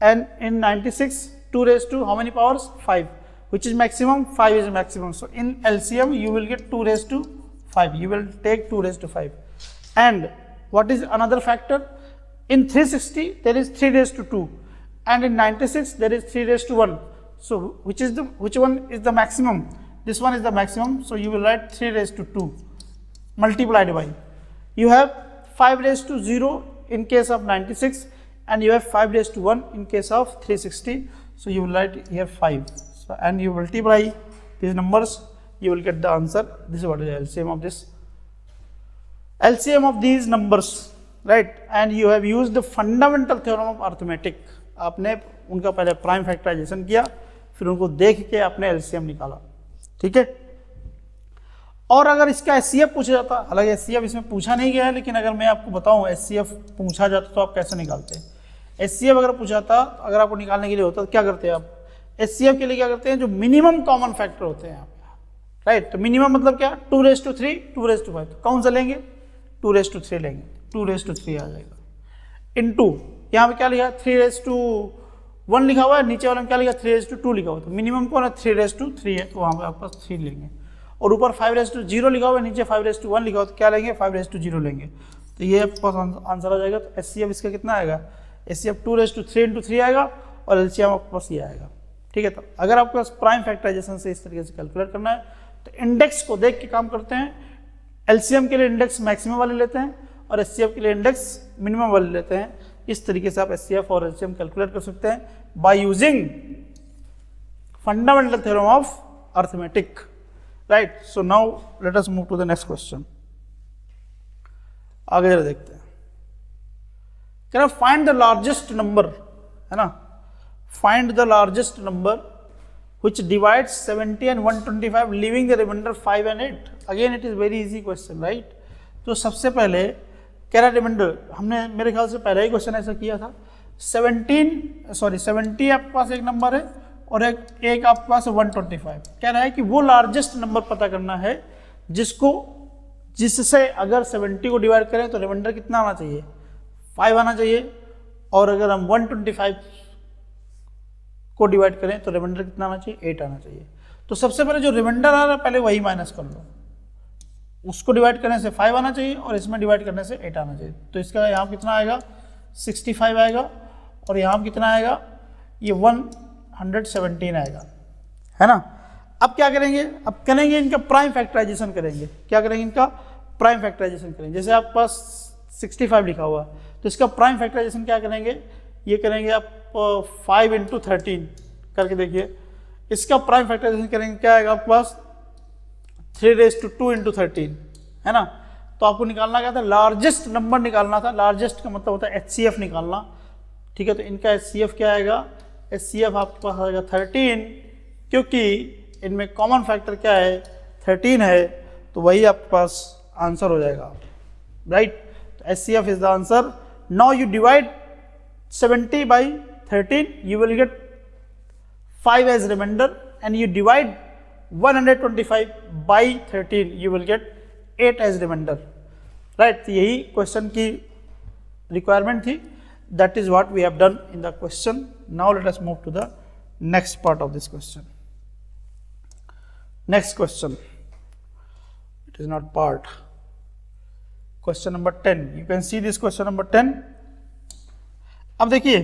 and in 96 2 raised to how many powers 5, which is maximum, 5 is maximum. So in LCM you will get 2 raised to 5, you will take 2 raised to 5. And what is another factor, in 360 there is 3 raised to 2 and in 96 there is 3 raised to 1. So which one is the maximum? This one is the maximum, so you will write 3 raised to 2 multiplied by, you have 5 raised to 0 in case of 96 and you have 5 raised to 1 in case of 360. So you will write here 5. So and you multiply these numbers, you will get the answer. This is what is the LCM of this. LCM of these numbers, right? And you have used the fundamental theorem of arithmetic. आपने उनका पहले prime factorisation किया, फिर उनको देख के आपने LCM निकाला, ठीक है। और अगर इसका SCF पूछा जाता, हालांकि SCF इसमें पूछा नहीं गया है, लेकिन अगर मैं आपको बताऊं SCF पूछा जाता तो आप कैसे निकालते हैं। SCF अगर पूछा था, अगर आपको निकालने के लिए होता तो क्या करते हैं आप, SCF के लिए क्या करते हैं, जो मिनिमम कॉमन फैक्टर होते हैं यहाँ पे, राइट। तो मिनिमम मतलब क्या, 2 raised to 3 2 raised to 5, तो कौन सा लेंगे, 2 raised to 3 लेंगे, 2 raised to 3 आ जाएगा, इनटू यहाँ पे क्या लिखा है 3 raised to 1 लिखा हुआ है, नीचे वाले में क्या लिखा 3 raised to 2 लिखा हुआ है, तो मिनिमम कौन है 3 raised to 3 है, तो वहाँ पे आपके पास 3 लेंगे। और ऊपर 5 raised to 0 लिखा हुआ है, नीचे 5 raised to 1 लिखा हुआ है, तो क्या लेंगे 5 raised to 0 लेंगे, तो ये आपके पास आंसर आ जाएगा। तो SCF इसका कितना आएगा, SCF 2 raised to 3 into 3 आएगा और LCM आपके पास ये आएगा, ठीक है। तो अगर आपके पास प्राइम फैक्टराइजेशन से इस तरीके से कैलकुलेट करना है तो इंडेक्स को देख के काम करते हैं, LCM के लिए इंडेक्स मैक्सिमम वाले लेते हैं और SCF के लिए इंडेक्स मिनिमम वाले लेते हैं। इस तरीके से आप SCF और LCM कैलकुलेट कर सकते हैं by using fundamental theorem of arithmetic, right. So now let us move to the next question. आगे जरा देखते हैं, क्या फाइंड द लार्जेस्ट नंबर, है ना, find the largest number which divides 70 and 125 leaving the remainder 5 and 8. Again it is very easy question, right? तो सबसे पहले क्या रहा रिमाइंडर, हमने मेरे ख्याल से पहले ही क्वेश्चन ऐसा किया था। 70 आपके पास एक नंबर है और एक आपके पास 125। कह रहा है कि वो लार्जेस्ट नंबर पता करना है जिससे अगर 70 को डिवाइड करें तो रिमाइंडर कितना आना चाहिए, 5 आना चाहिए, और अगर हम 125 को डिवाइड करें तो रिमाइंडर कितना आना चाहिए, 8 आना चाहिए। तो सबसे पहले जो रिमाइंडर आ रहा है पहले वही माइनस कर लो, उसको डिवाइड करने से 5 आना चाहिए और इसमें डिवाइड करने से 8 आना चाहिए। तो इसका यहाँ कितना आएगा 65 आएगा और यहाँ कितना आएगा, ये 117 आएगा, है ना। अब क्या करेंगे, अब करेंगे इनका प्राइम फैक्टराइजेशन करेंगे। क्या करेंगे, इनका प्राइम फैक्टराइजेशन करेंगे। जैसे आपके पास 65 लिखा हुआ तो इसका प्राइम फैक्टराइजेशन क्या करेंगे, ये करेंगे आप 5 into 13 करके देखिए, इसका प्राइम फैक्टराइजेशन करेंगे, क्या आएगा आपके पास 3 raised to 2 into 13, है ना। तो आपको निकालना क्या था, लार्जेस्ट नंबर निकालना था। लार्जेस्ट का मतलब होता है HCF निकालना, ठीक है। तो इनका HCF क्या आएगा, HCF आपके पास आएगा 13, क्योंकि इनमें कॉमन फैक्टर क्या है 13 है, तो वही आपके पास आंसर हो जाएगा, राइट। तो HCF is the answer. Now you divide 70 by 13, you will get 5 as remainder, and you divide 125 by 13, you will get 8 as remainder, right। तो यही क्वेश्चन की रिक्वायरमेंट थी। That is what we have done in the question. Now let us move to the next part of this question. Next question, it is not part, question number 10. You can see this question number 10. अब देखिए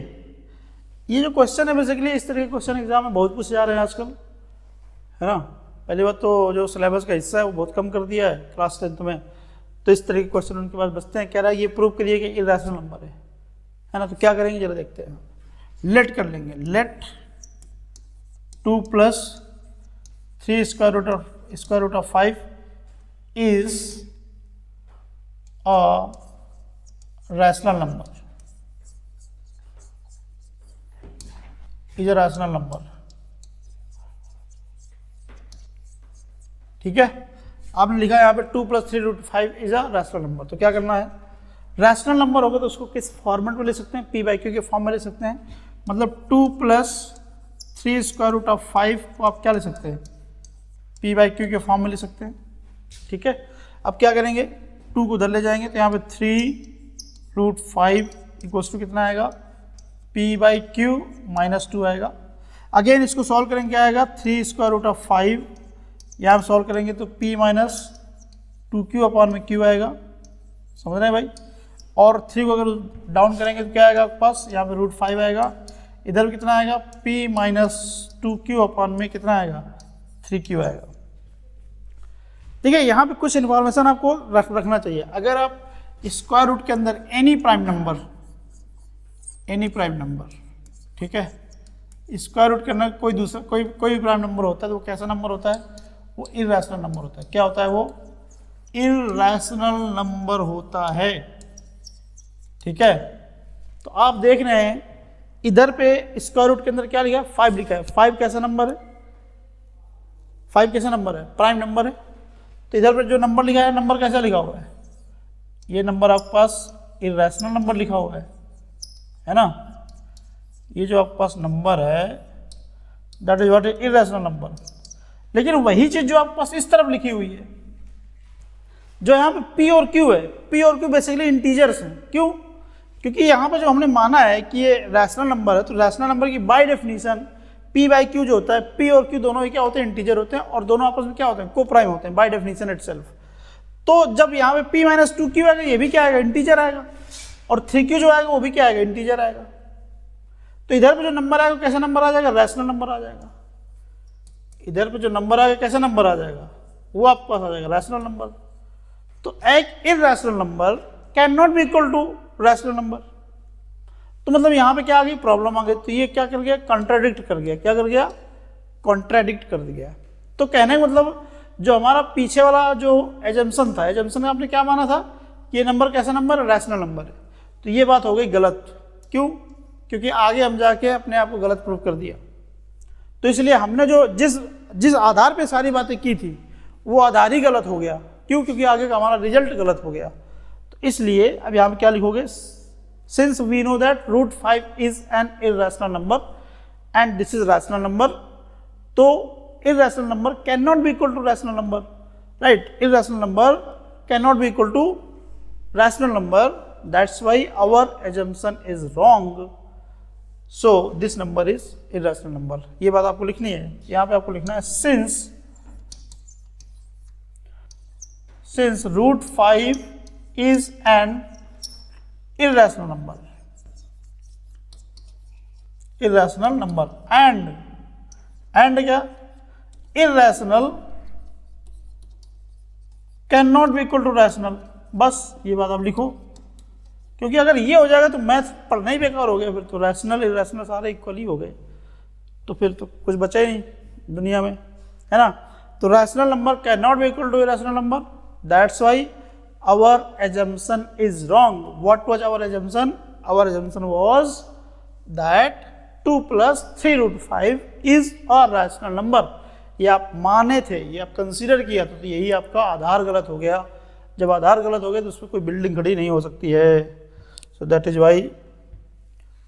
ये जो question है basically इस तरह के question exam में बहुत पूछे जा रहे हैं आजकल, है ना। पहली बात तो जो सिलेबस का हिस्सा है वो बहुत कम कर दिया है क्लास 10th में, तो इस तरह के क्वेश्चन उनके पास बचते हैं। कह रहा है ये प्रूव करिए कि इरेशनल नंबर है ना। तो क्या करेंगे जरा देखते हैं, लेट कर लेंगे, let 2 + 3 square root of 5 is a rational number, is a rational number, ठीक है। आपने लिखा है यहाँ पे 2 + 3 √ 5 इज अ रैशनल नंबर। तो क्या करना है, रैशनल नंबर होगा तो उसको किस फॉर्मेट में ले सकते हैं, P/Q के फॉर्म में ले सकते हैं। मतलब 2 + 3 स्क्वायर रूट ऑफ 5 को आप क्या ले सकते हैं, P/Q के फॉर्म में ले सकते हैं, ठीक है। अब क्या करेंगे, 2 को उधर ले जाएंगे तो यहाँ पे 3√5 इक्वल्स टू कितना आएगा, p/q -2 आएगा। अगेन इसको सॉल्व करेंगे, क्या आएगा 3√5, यहाँ सॉल्व करेंगे तो p -2q/q आएगा, समझ रहे हैं भाई। और 3 को अगर डाउन करेंगे तो क्या आएगा आपके पास, यहाँ पे √5 आएगा, इधर भी कितना आएगा, p -2q कितना आएगा, 3q आएगा। ठीक है, यहाँ पे कुछ इन्फॉर्मेशन आपको रखना चाहिए। अगर आप स्क्वायर रूट के अंदर एनी प्राइम नंबर, ठीक है, स्क्वायर रूट के अंदर कोई दूसरा कोई भी प्राइम नंबर होता है तो वो कैसा नंबर होता है, वो इर्रेशनल नंबर होता है। क्या होता है, वो इर्रेशनल नंबर होता है। ठीक है, तो आप देख रहे हैं इधर पे स्क्वायर रूट के अंदर क्या लिखा है, 5 लिखा है। 5 कैसा नंबर है, 5 कैसा नंबर है, प्राइम नंबर है। तो इधर पे जो नंबर लिखा है, नंबर कैसा लिखा हुआ है, ये नंबर आपके पास इर्रेशनल नंबर लिखा हुआ है ना। ये जो आपके पास नंबर है that is what is irrational number. लेकिन वही चीज जो आपके पास इस तरफ लिखी हुई है, जो यहाँ पे p और q है, p और q बेसिकली इंटीजर्स हैं। क्यों, क्योंकि यहाँ पे जो हमने माना है कि ये रैशनल नंबर है, तो रैशनल नंबर की बाय डेफिनेशन p/q जो होता है, p और q दोनों ही क्या होते हैं, इंटीजर होते हैं, और दोनों आपस में क्या होते हैं, को प्राइम होते हैं बाय डेफिनेशन इटसेल्फ। तो जब यहाँ पे p -2q आएगा, ये भी क्या आएगा, इंटीजर आएगा, और 3q जो आएगा वो भी क्या आएगा, इंटीजर आएगा। तो इधर पे जो नंबर आएगा कैसा नंबर आ जाएगा, रैशनल नंबर आ जाएगा। इधर पे जो नंबर आएगा कैसा नंबर आ जाएगा, वो आपके पास आ जाएगा रैशनल नंबर। तो एक irrational number can not be equal to rational number. तो मतलब यहाँ पे क्या आ गई, प्रॉब्लम आ गई। तो ये क्या कर गया, कॉन्ट्राडिक्ट कर गया। क्या कर गया, कॉन्ट्राडिक्ट कर दिया। तो कहने का मतलब जो हमारा पीछे वाला जो एजम्पशन था, एजम्पशन में आपने क्या माना था कि ये नंबर कैसा नंबर है, रैशनल नंबर है। तो ये बात हो गई गलत। क्यों, क्योंकि आगे हम जाके अपने आप को गलत प्रूव कर दिया। तो इसलिए हमने जो जिस आधार पे सारी बातें की थी वो आधार ही गलत हो गया। क्यों, क्योंकि आगे का हमारा रिजल्ट गलत हो गया। तो इसलिए अब यहाँ पे क्या लिखोगे, since we know that √5 is an irrational number and this is rational number, तो irrational number can not be equal to rational number, right. Irrational number can not be equal to rational number, that's why our assumption is wrong. So this number is irrational number. ये बात आपको लिखनी है, यहाँ पे आपको लिखना है since √5 is an irrational number and क्या, irrational cannot be equal to rational। बस ये बात आप लिखो, क्योंकि अगर ये हो जाएगा तो मैथ पढ़ना ही बेकार हो गया। फिर तो रैशनल इर्रेशनल सारे इक्वल ही हो गए, तो फिर तो कुछ बचा ही नहीं दुनिया में, है ना। तो rational number can not be equal to irrational number, that's why our assumption is wrong. What was our assumption? Our assumption was that 2 + 3√5 is a rational number. ये आप माने थे, ये आप कंसीडर किया था, तो यही आपका आधार गलत हो गया। जब आधार गलत हो गया तो उस पर कोई बिल्डिंग खड़ी नहीं हो सकती है। So that is why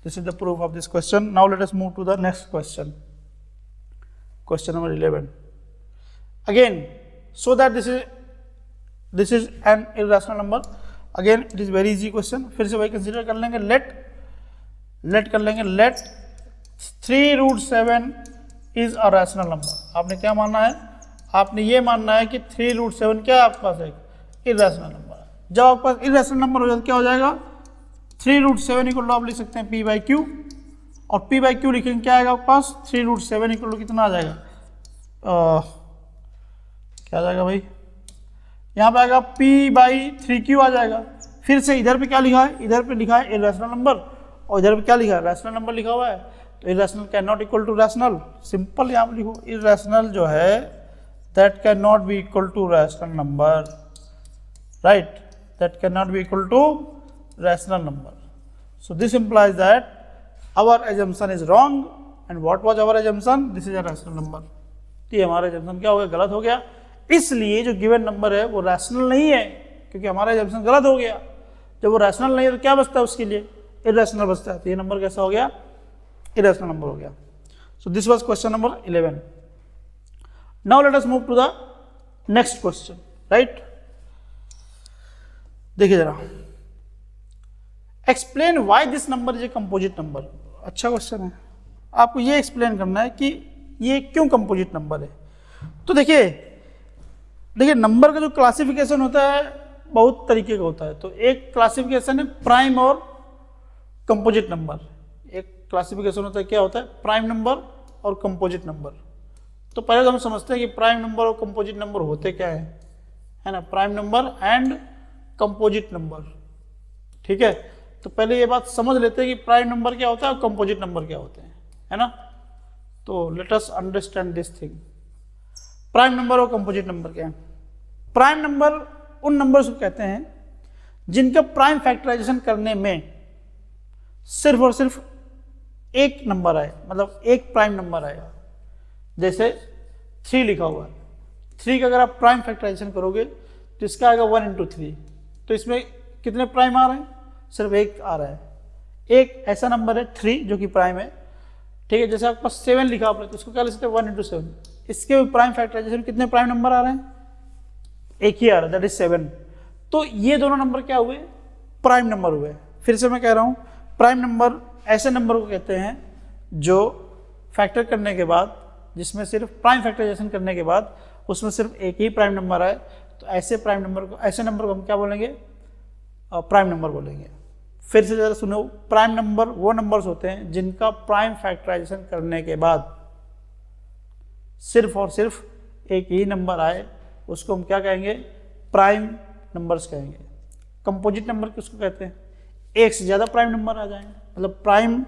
this is the proof of this question. Now let us move to the next question. Question number 11. Again, so that this is an irrational number. Again it is very easy question. फिर से वही consider कर लेंगे, let कर लेंगे, let 3√7 is a rational number. आपने क्या मानना है, आपने ये मानना है कि 3√7 क्या है आपके पास, एक इर्रेशनल नंबर है। जब आपके पास इर्रेशनल नंबर हो जाए तो क्या हो जाएगा, 3√7 इक्वल टू आप लिख सकते हैं p/q, और p/q लिखेंगे क्या आएगा आपके पास, 3√7 इक्वल टू कितना आ जाएगा, क्या आ जाएगा भाई, यहाँ पे आएगा p/3q आ जाएगा। फिर से इधर पे क्या लिखा है, इधर पे लिखा है इर्रेशनल नंबर, और इधर पे क्या लिखा है, रैशनल नंबर लिखा हुआ है। तो irrational can not equal to rational, simple यहाँ पे लिखो, इर्रेशनल जो है that can not be equal to rational number, right, that can not be equal to rational number. So this implies that our assumption is wrong and what was our assumption, this is a rational number. तो ये हमारा assumption क्या हो गया, गलत हो गया। इसलिए जो गिवन नंबर है वो रैशनल नहीं है, क्योंकि हमारा एजम्पशन गलत हो गया। जब वो रैशनल नहीं है तो क्या बचता है उसके लिए, इर्रेशनल बचता है। तो ये नंबर कैसा हो गया, इर्रेशनल नंबर हो गया। So this was question number 11। Now let us move to the next question, right. देखिए जरा, explain why this number is a composite number. अच्छा क्वेश्चन है, आपको ये एक्सप्लेन करना है कि ये क्यों कंपोजिट नंबर है। तो देखिए नंबर का जो क्लासिफिकेशन होता है बहुत तरीके का होता है। तो एक क्लासिफिकेशन है प्राइम और कंपोजिट नंबर। एक क्लासिफिकेशन होता है, क्या होता है, प्राइम नंबर और कंपोजिट नंबर। तो पहले तो हम समझते हैं कि प्राइम नंबर और कंपोजिट नंबर होते क्या है ना, prime number and composite number. ठीक है, तो पहले ये बात समझ लेते हैं कि प्राइम नंबर क्या होता है और कंपोजिट नंबर क्या होते हैं, है ना। तो let us understand this thing. Prime number और कंपोजिट नंबर क्या है। प्राइम नंबर उन नंबर्स को कहते हैं जिनका प्राइम फैक्टराइजेशन करने में सिर्फ और सिर्फ एक नंबर आए, मतलब एक प्राइम नंबर आएगा। जैसे 3 लिखा हुआ है, 3 का अगर आप प्राइम फैक्टराइजेशन करोगे तो इसका आएगा 1 × 3। तो इसमें कितने प्राइम आ रहे हैं, सिर्फ एक आ रहा है। एक ऐसा नंबर है 3 जो कि प्राइम है। ठीक है, जैसे आपके पास 7 लिखा आपने, तो इसको क्या लिख सकते हैं 1 × 7। इसके प्राइम फैक्टराइजेशन कितने प्राइम नंबर आ रहे हैं, एक ही आ रहा है, दैट इज 7। तो ये दोनों नंबर क्या हुए, प्राइम नंबर हुए। फिर से मैं कह रहा हूँ, प्राइम नंबर ऐसे नंबर को कहते हैं जो फैक्टर करने के बाद, जिसमें सिर्फ प्राइम फैक्टराइजेशन करने के बाद उसमें सिर्फ एक ही प्राइम नंबर आए, तो ऐसे प्राइम नंबर को, ऐसे नंबर को हम क्या बोलेंगे, प्राइम नंबर बोलेंगे। फिर से जरा सुनो, प्राइम नंबर वो नंबर्स होते हैं जिनका प्राइम फैक्टराइजेशन करने के बाद सिर्फ और सिर्फ एक ही नंबर आए, उसको हम क्या कहेंगे, प्राइम नंबर्स कहेंगे। कंपोजिट नंबर किसको कहते हैं, एक से ज़्यादा प्राइम नंबर आ जाएंगे, मतलब प्राइम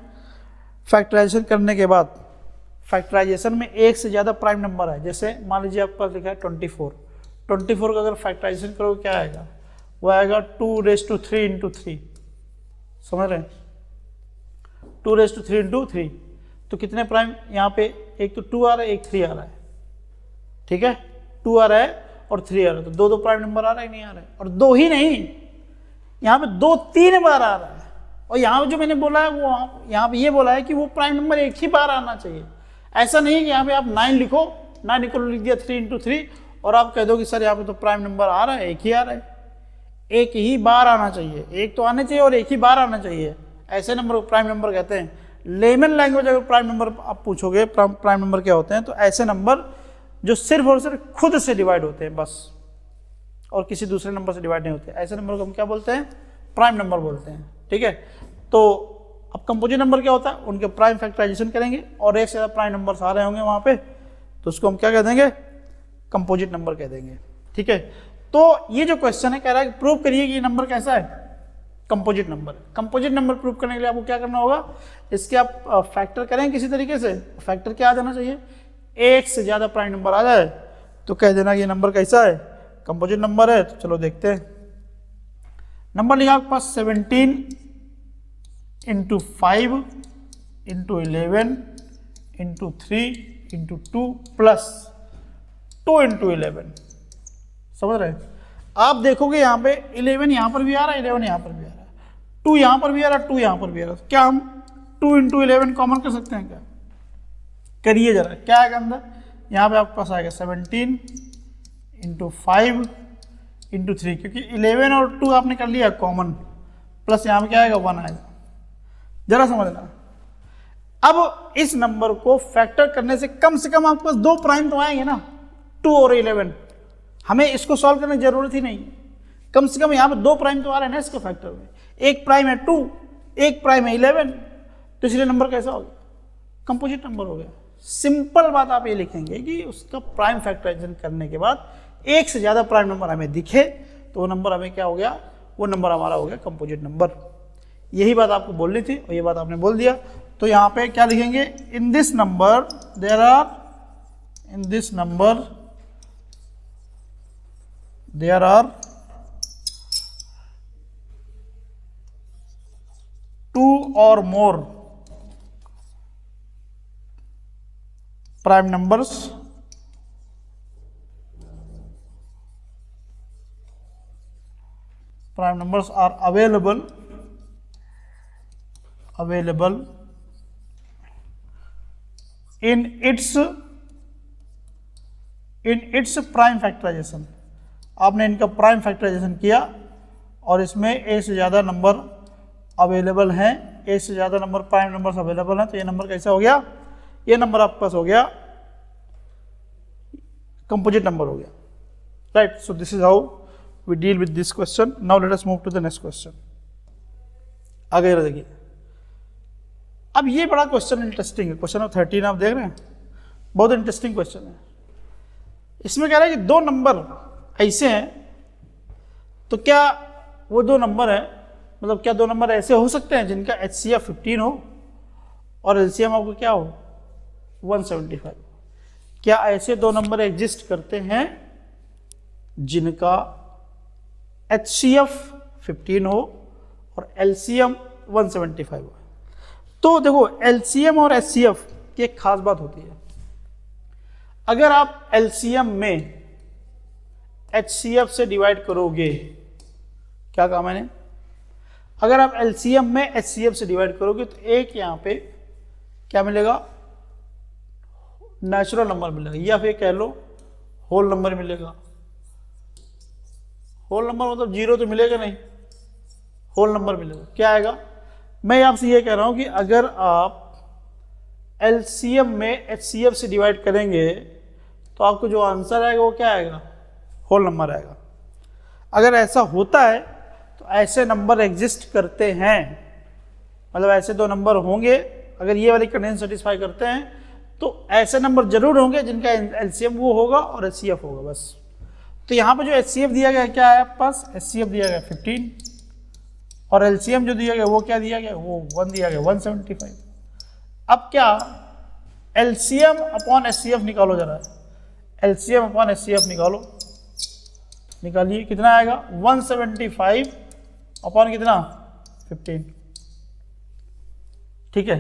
फैक्टराइजेशन करने के बाद फैक्टराइजेशन में एक से ज़्यादा प्राइम नंबर है। जैसे मान लीजिए आपके पास लिखा है 24, 24 का अगर फैक्टराइजेशन करोगे क्या आएगा, वो आएगा 2⁻³ × 3। समझ रहे हैं, 2⁻³ × 3। तो कितने प्राइम यहाँ पे, एक तो 2 आ रहा है, एक 3 आ रहा है। ठीक है, 2 आ रहा है और 3 आ रहा है, तो दो प्राइम नंबर आ रहा है, नहीं आ रहा है। और 2 ही नहीं, यहाँ पे 2-3 बार आ रहा है। और यहाँ पे जो मैंने बोला है वो, यहाँ पे ये बोला है कि वो प्राइम नंबर एक ही बार आना चाहिए। ऐसा नहीं है कि यहाँ पे आप 9 लिखो, 9 को लिख दिया 3 × 3 और आप कह दो कि सर यहाँ पे तो प्राइम नंबर आ रहा है, एक ही आ रहा है। एक ही बार आना चाहिए, एक तो आने चाहिए और एक ही बार आना चाहिए। ऐसे नंबर को प्राइम नंबर कहते हैं। लेमन लैंग्वेज अगर प्राइम नंबर आप पूछोगे प्राइम नंबर क्या होते हैं, तो ऐसे नंबर जो सिर्फ और सिर्फ खुद से डिवाइड होते हैं बस, और किसी दूसरे नंबर से डिवाइड नहीं होते, ऐसे नंबर को हम क्या बोलते हैं, प्राइम नंबर बोलते हैं। ठीक है, तो अब कंपोजिट नंबर क्या होता है, उनके प्राइम फैक्टराइजेशन करेंगे और एक से ज़्यादा प्राइम नंबर आ रहे होंगे वहाँ पे, तो उसको हम क्या कह देंगे, कंपोजिट नंबर कह देंगे। ठीक है, तो ये जो क्वेश्चन है कह रहा है कि प्रूव करिए कि ये नंबर कैसा है, composite number. Composite number prove करने के लिए आपको क्या करना होगा, इसके आप फैक्टर करें किसी तरीके से। फैक्टर क्या आ जाना चाहिए, एक से ज़्यादा प्राइम नंबर आ जाए तो कह देना ये नंबर कैसा है, कंपोजिट नंबर है। तो चलो देखते हैं। नंबर लिखा आपके पास 17 × 5 × 11 × 3 × 2 + 2 × 11। समझ रहे हैं, आप देखोगे यहाँ पे 11 यहाँ पर भी आ रहा है, 11 यहाँ पर भी आ रहा है, 2 यहाँ पर भी आ रहा है, 2 यहाँ पर भी आ रहा है। क्या हम 2 × 11 कॉमन कर सकते हैं क्या, करिए जरा, क्या आएगा अंदर, यहाँ पे आपके पास आएगा 17 × 5 × 3, क्योंकि 11 और 2 आपने कर लिया कॉमन, प्लस यहाँ पे क्या आएगा 1 आएगा। जरा समझना, अब इस नंबर को फैक्टर करने से कम आपके पास 2 प्राइम तो आएंगे ना, 2 और 11। हमें इसको सॉल्व करने की जरूरत ही नहीं है, कम से कम यहाँ पे 2 प्राइम तो आ रहे हैं ना इसके फैक्टर में। एक प्राइम है 2, एक प्राइम है 11, तो इसलिए नंबर कैसा हो गया, कंपोजिट नंबर हो गया। सिंपल बात आप ये लिखेंगे कि उसका प्राइम फैक्टराइजेशन करने के बाद एक से ज़्यादा प्राइम नंबर हमें दिखे तो वो नंबर हमें क्या हो गया, वो नंबर हमारा हो गया कंपोजिट नंबर। यही बात आपको बोलनी थी और ये बात आपने बोल दिया। तो यहाँ पे क्या लिखेंगे, in this number there are 2 or more prime numbers are available in its prime factorization। आपने इनका प्राइम फैक्टराइजेशन किया और इसमें ए से ज़्यादा नंबर अवेलेबल हैं, ए से ज़्यादा नंबर प्राइम नंबर्स अवेलेबल हैं, तो ये नंबर कैसा हो गया, ये नंबर आपके पास हो गया कंपोजिट नंबर हो गया, right. So this is how we deal with this question. Now let us move to the next question. आगे देखिए, अब ये बड़ा क्वेश्चन इंटरेस्टिंग है, क्वेश्चन नंबर 13 आप देख रहे हैं, बहुत इंटरेस्टिंग क्वेश्चन है। इसमें कह रहा है कि दो नंबर ऐसे हैं, तो क्या वो दो नंबर है, मतलब क्या दो नंबर ऐसे हो सकते हैं जिनका HCF 15 हो और LCM आपको क्या हो 175? क्या ऐसे दो नंबर एग्जिस्ट करते हैं जिनका HCF 15 हो और LCM 175 हो? तो देखो, LCM और HCF की एक खास बात होती है। अगर आप LCM में HCF से डिवाइड करोगे, क्या कहा मैंने, अगर आप LCM में HCF से डिवाइड करोगे तो एक यहां पे क्या मिलेगा, नेचुरल नंबर मिलेगा, या फिर कह लो होल नंबर मिलेगा। होल नंबर मतलब जीरो तो मिलेगा नहीं, होल नंबर मिलेगा। क्या आएगा, मैं आपसे ये कह रहा हूं कि अगर आप LCM में HCF से डिवाइड करेंगे तो आपको जो आंसर आएगा वो क्या आएगा, होल नंबर आएगा। अगर ऐसा होता है तो ऐसे नंबर एग्जिस्ट करते हैं, मतलब ऐसे दो नंबर होंगे, अगर ये वाली कंडीशन सेटिस्फाई करते हैं तो ऐसे नंबर जरूर होंगे जिनका LCM वो होगा और HCF होगा, बस। तो यहाँ पे जो HCF दिया गया क्या है आपके पास, HCF दिया गया 15 और LCM जो दिया गया वो क्या दिया गया, वो 1 दिया गया 175। अब क्या LCM अपॉन HCF निकालो जरा, LCM अपॉन HCF निकालो, निकालिए, कितना आएगा 175 अपॉन कितना 15, ठीक है।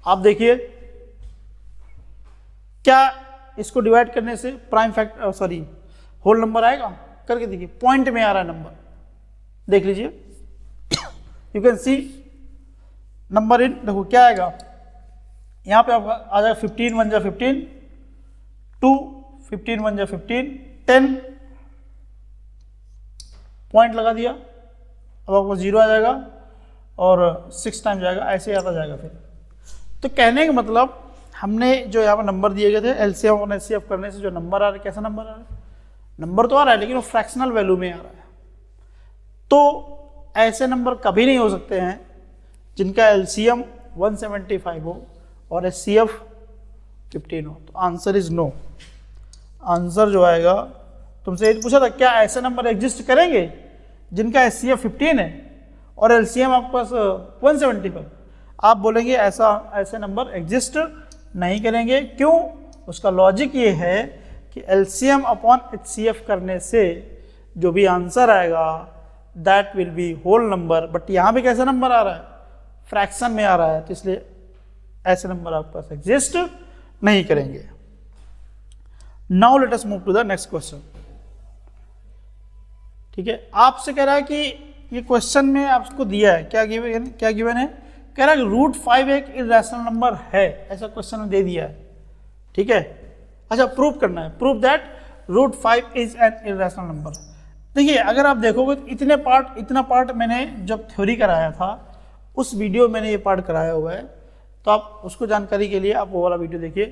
आप देखिए क्या इसको डिवाइड करने से prime factor sorry whole number आएगा, करके देखिए, पॉइंट में आ रहा है नंबर, देख लीजिए, you can see number in, देखो क्या आएगा, यहां पे आपका आ जाएगा 15 1 जा 15, 2 15 1 जा 15, 10 पॉइंट लगा दिया, अब आपको 0 आ जाएगा और 6 टाइम जाएगा, ऐसे ही आता जाएगा फिर। तो कहने का मतलब हमने जो यहाँ पर नंबर दिए गए थे LCM और HCF करने से जो नंबर आ रहा है, कैसा नंबर आ रहा है, नंबर तो आ रहा है लेकिन वो फ्रैक्शनल वैल्यू में आ रहा है। तो ऐसे नंबर कभी नहीं हो सकते हैं जिनका LCM 175 हो और HCF 15 हो। तो आंसर इज नो। आंसर जो आएगा, तुमसे ये पूछा था क्या ऐसे नंबर एग्जिस्ट करेंगे जिनका HCF 15 है और LCM आपके पास 175, आप बोलेंगे ऐसे नंबर एग्जिस्ट नहीं करेंगे। क्यों? उसका लॉजिक ये है कि LCM अपॉन HCF करने से जो भी आंसर आएगा that will be whole number, but यहाँ पे कैसा नंबर आ रहा है, फ्रैक्शन में आ रहा है, तो इसलिए ऐसे नंबर आपके पास एग्जिस्ट नहीं करेंगे। Now let us move to the next question. ठीक है, आपसे कह रहा है कि ये क्वेश्चन में आपको दिया है क्या गिवन है, कह रहा है कि √5 एक इरेशनल नंबर है, ऐसा क्वेश्चन में दे दिया है। ठीक है, अच्छा प्रूव करना है, prove that √5 is an irrational number. देखिए अगर आप देखोगे तो इतना पार्ट मैंने जब थ्योरी कराया था उस वीडियो में मैंने ये पार्ट कराया हुआ है, तो आप उसको जानकारी के लिए आप वो वाला वीडियो देखिए,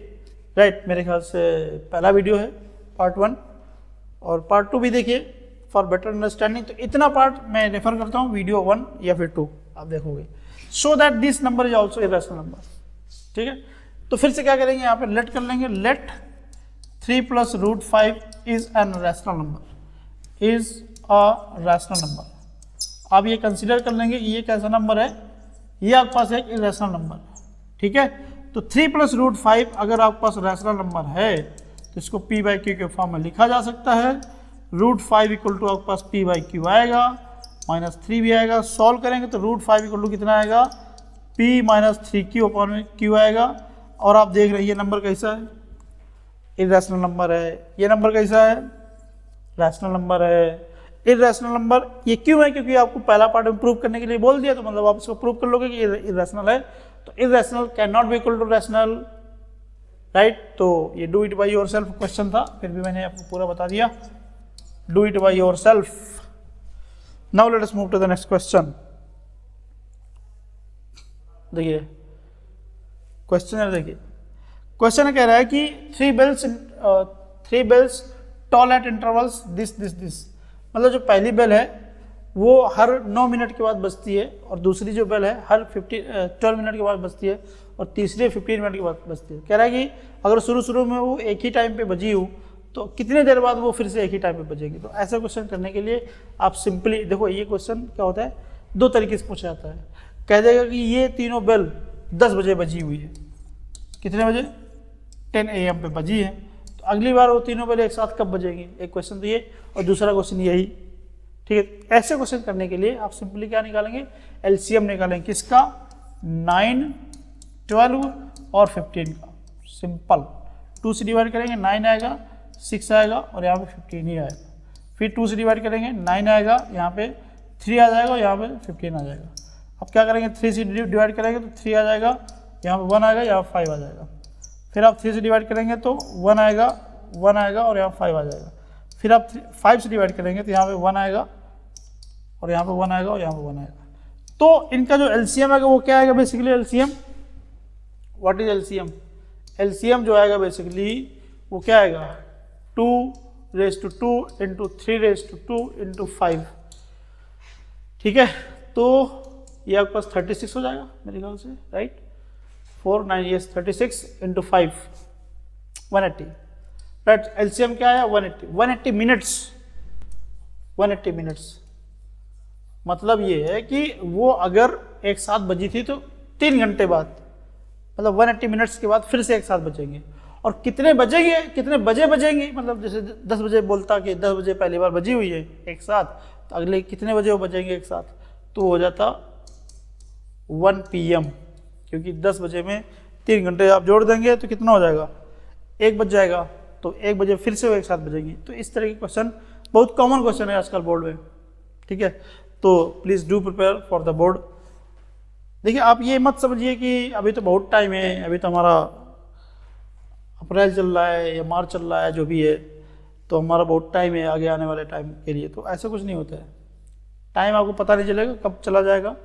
राइट। मेरे ख्याल से पहला वीडियो है पार्ट 1, और पार्ट 2 भी देखिए फॉर बेटर अंडरस्टैंडिंग। तो इतना पार्ट मैं रेफर करता हूँ, वीडियो 1 या फिर 2 आप देखोगे, so that this number is also irrational number. ठीक है, तो फिर से क्या करेंगे, यहाँ पे लेट कर लेंगे, let 3 + √5 is an rational number, is a rational number. आप ये कंसिडर कर लेंगे कि ये कैसा नंबर है, ये आपके पास एक इरेशनल नंबर है। ठीक है, तो 3 + √5 अगर आपके पास रैशनल नंबर है तो इसको P/Q के फॉर्म में लिखा जा सकता है। √5 इक्वल टू आपके पास P/Q आएगा, -3 भी आएगा। सॉल्व करेंगे तो √5 इक्वल टू कितना आएगा, P - 3Q अपॉन Q आएगा। और आप देख रहे हैं ये नंबर कैसा है, इरेशनल नंबर है। ये नंबर कैसा है, रैशनल नंबर है। इरेशनल नंबर ये क्यों है, क्योंकि आपको पहला पार्ट में प्रूव करने के लिए बोल दिया, तो मतलब आप इसको प्रूव कर लोगे कि इरेशनल है। तो irrational can not be equal to rational, right. तो ये do it by yourself question था, फिर भी मैंने आपको पूरा बता दिया, do it by yourself. Now let us move to the next question. देखिए क्वेश्चन देखिए, क्वेश्चन कह रहा है कि three bells toll at intervals this this this, मतलब जो पहली बेल है वो हर 9 मिनट के बाद बजती है, और दूसरी जो बेल है हर 12 मिनट के बाद बजती है, और तीसरी 15 मिनट के बाद बजती है। कह रहा है कि अगर शुरू में वो एक ही टाइम पे बजी हो तो कितने देर बाद वो फिर से एक ही टाइम पे बजेगी। तो ऐसा क्वेश्चन करने के लिए आप सिंपली देखो, ये क्वेश्चन क्या होता है, दो तरीके से पूछा जाता है। कह देगा कि ये तीनों बेल 10 बजे बजी हुई है, कितने बजे, 10 AM पे बजी है, तो अगली बार वो तीनों बेल एक साथ कब बजेगी। एक क्वेश्चन तो ये, और दूसरा क्वेश्चन यही, ठीक है। ऐसे क्वेश्चन करने के लिए आप सिंपली क्या निकालेंगे, एलसीएम निकालेंगे, किसका, 9, 12 और 15 का। सिंपल 2 से डिवाइड करेंगे 9 आएगा, 6 आएगा, और यहाँ पे 15 ही आएगा। फिर 2 से डिवाइड करेंगे 9 आएगा, यहाँ पे 3 आ जाएगा, और यहाँ पे 15 आ जाएगा। अब क्या करेंगे, 3 से डिवाइड करेंगे तो 3 आ जाएगा, यहाँ पे 1 आएगा, यहाँ 5 आ जाएगा। फिर आप 3 से डिवाइड करेंगे तो 1 आएगा, 1 आएगा, और यहाँ 5 आ जाएगा। फिर आप 5 से डिवाइड करेंगे तो यहाँ पे 1 आएगा, और यहाँ पे 1 आएगा, और यहाँ पे 1 आएगा। तो इनका जो एलसीएम आएगा वो क्या आएगा, basically LCM, what is LCM, LCM जो आएगा बेसिकली वो क्या आएगा, 2^2 इंटू 3^2 इंटू 5, ठीक है। तो ये आपके पास 36 हो जाएगा मेरे ख्याल से, right, 4 9 yes 36 into 5 180, right. LCM क्या आया, 180 मिनट्स, 180 मिनट्स। मतलब ये है कि वो अगर एक साथ बजी थी तो 3 घंटे बाद, मतलब 180 मिनट्स के बाद फिर से एक साथ बजेंगे। और कितने बजेंगे, कितने बजे बजेंगे, मतलब जैसे 10 बजे बोलता कि 10 बजे पहली बार बजी हुई है एक साथ, तो अगले कितने बजे वो बजेंगे एक साथ, तो हो जाता 1 PM, क्योंकि 10 बजे में 3 घंटे आप जोड़ देंगे तो कितना हो जाएगा, 1 बज जाएगा, तो 1 बजे फिर से वो एक साथ बजेंगी। तो इस तरह के क्वेश्चन बहुत कॉमन क्वेश्चन है आजकल बोर्ड में, ठीक है। तो please do prepare for the board. देखिए आप ये मत समझिए कि अभी तो बहुत टाइम है, अभी तो हमारा अप्रैल चल रहा है या मार्च चल रहा है, जो भी है, तो हमारा बहुत टाइम है आगे आने वाले टाइम के लिए। तो ऐसा कुछ नहीं होता है, टाइम आपको पता नहीं चलेगा कब चला जाएगा,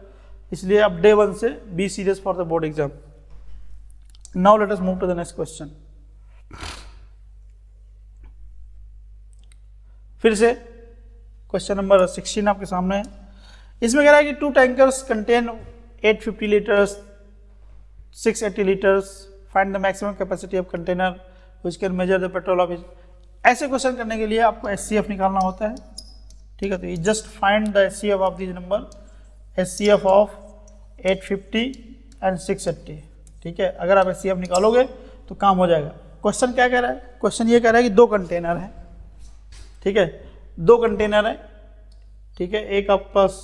इसलिए आप डे 1 से be serious for the board exam. Now let us move to the next question. फिर से क्वेश्चन नंबर 16 आपके सामने है। इसमें कह रहा है कि 2 tankers contain 850 litres 680 litres, find the maximum capacity of container which can measure the petrol of. ऐसे क्वेश्चन करने के लिए आपको एचसीएफ निकालना होता है, ठीक है। तो ये just find the HCF of this number, HCF of 850 and 680, ठीक है। अगर आप एचसीएफ निकालोगे तो काम हो जाएगा। क्वेश्चन क्या कह रहा है, क्वेश्चन ये कह रहा है कि 2 कंटेनर हैं, ठीक है, 2 कंटेनर है, ठीक है। एक आपके पास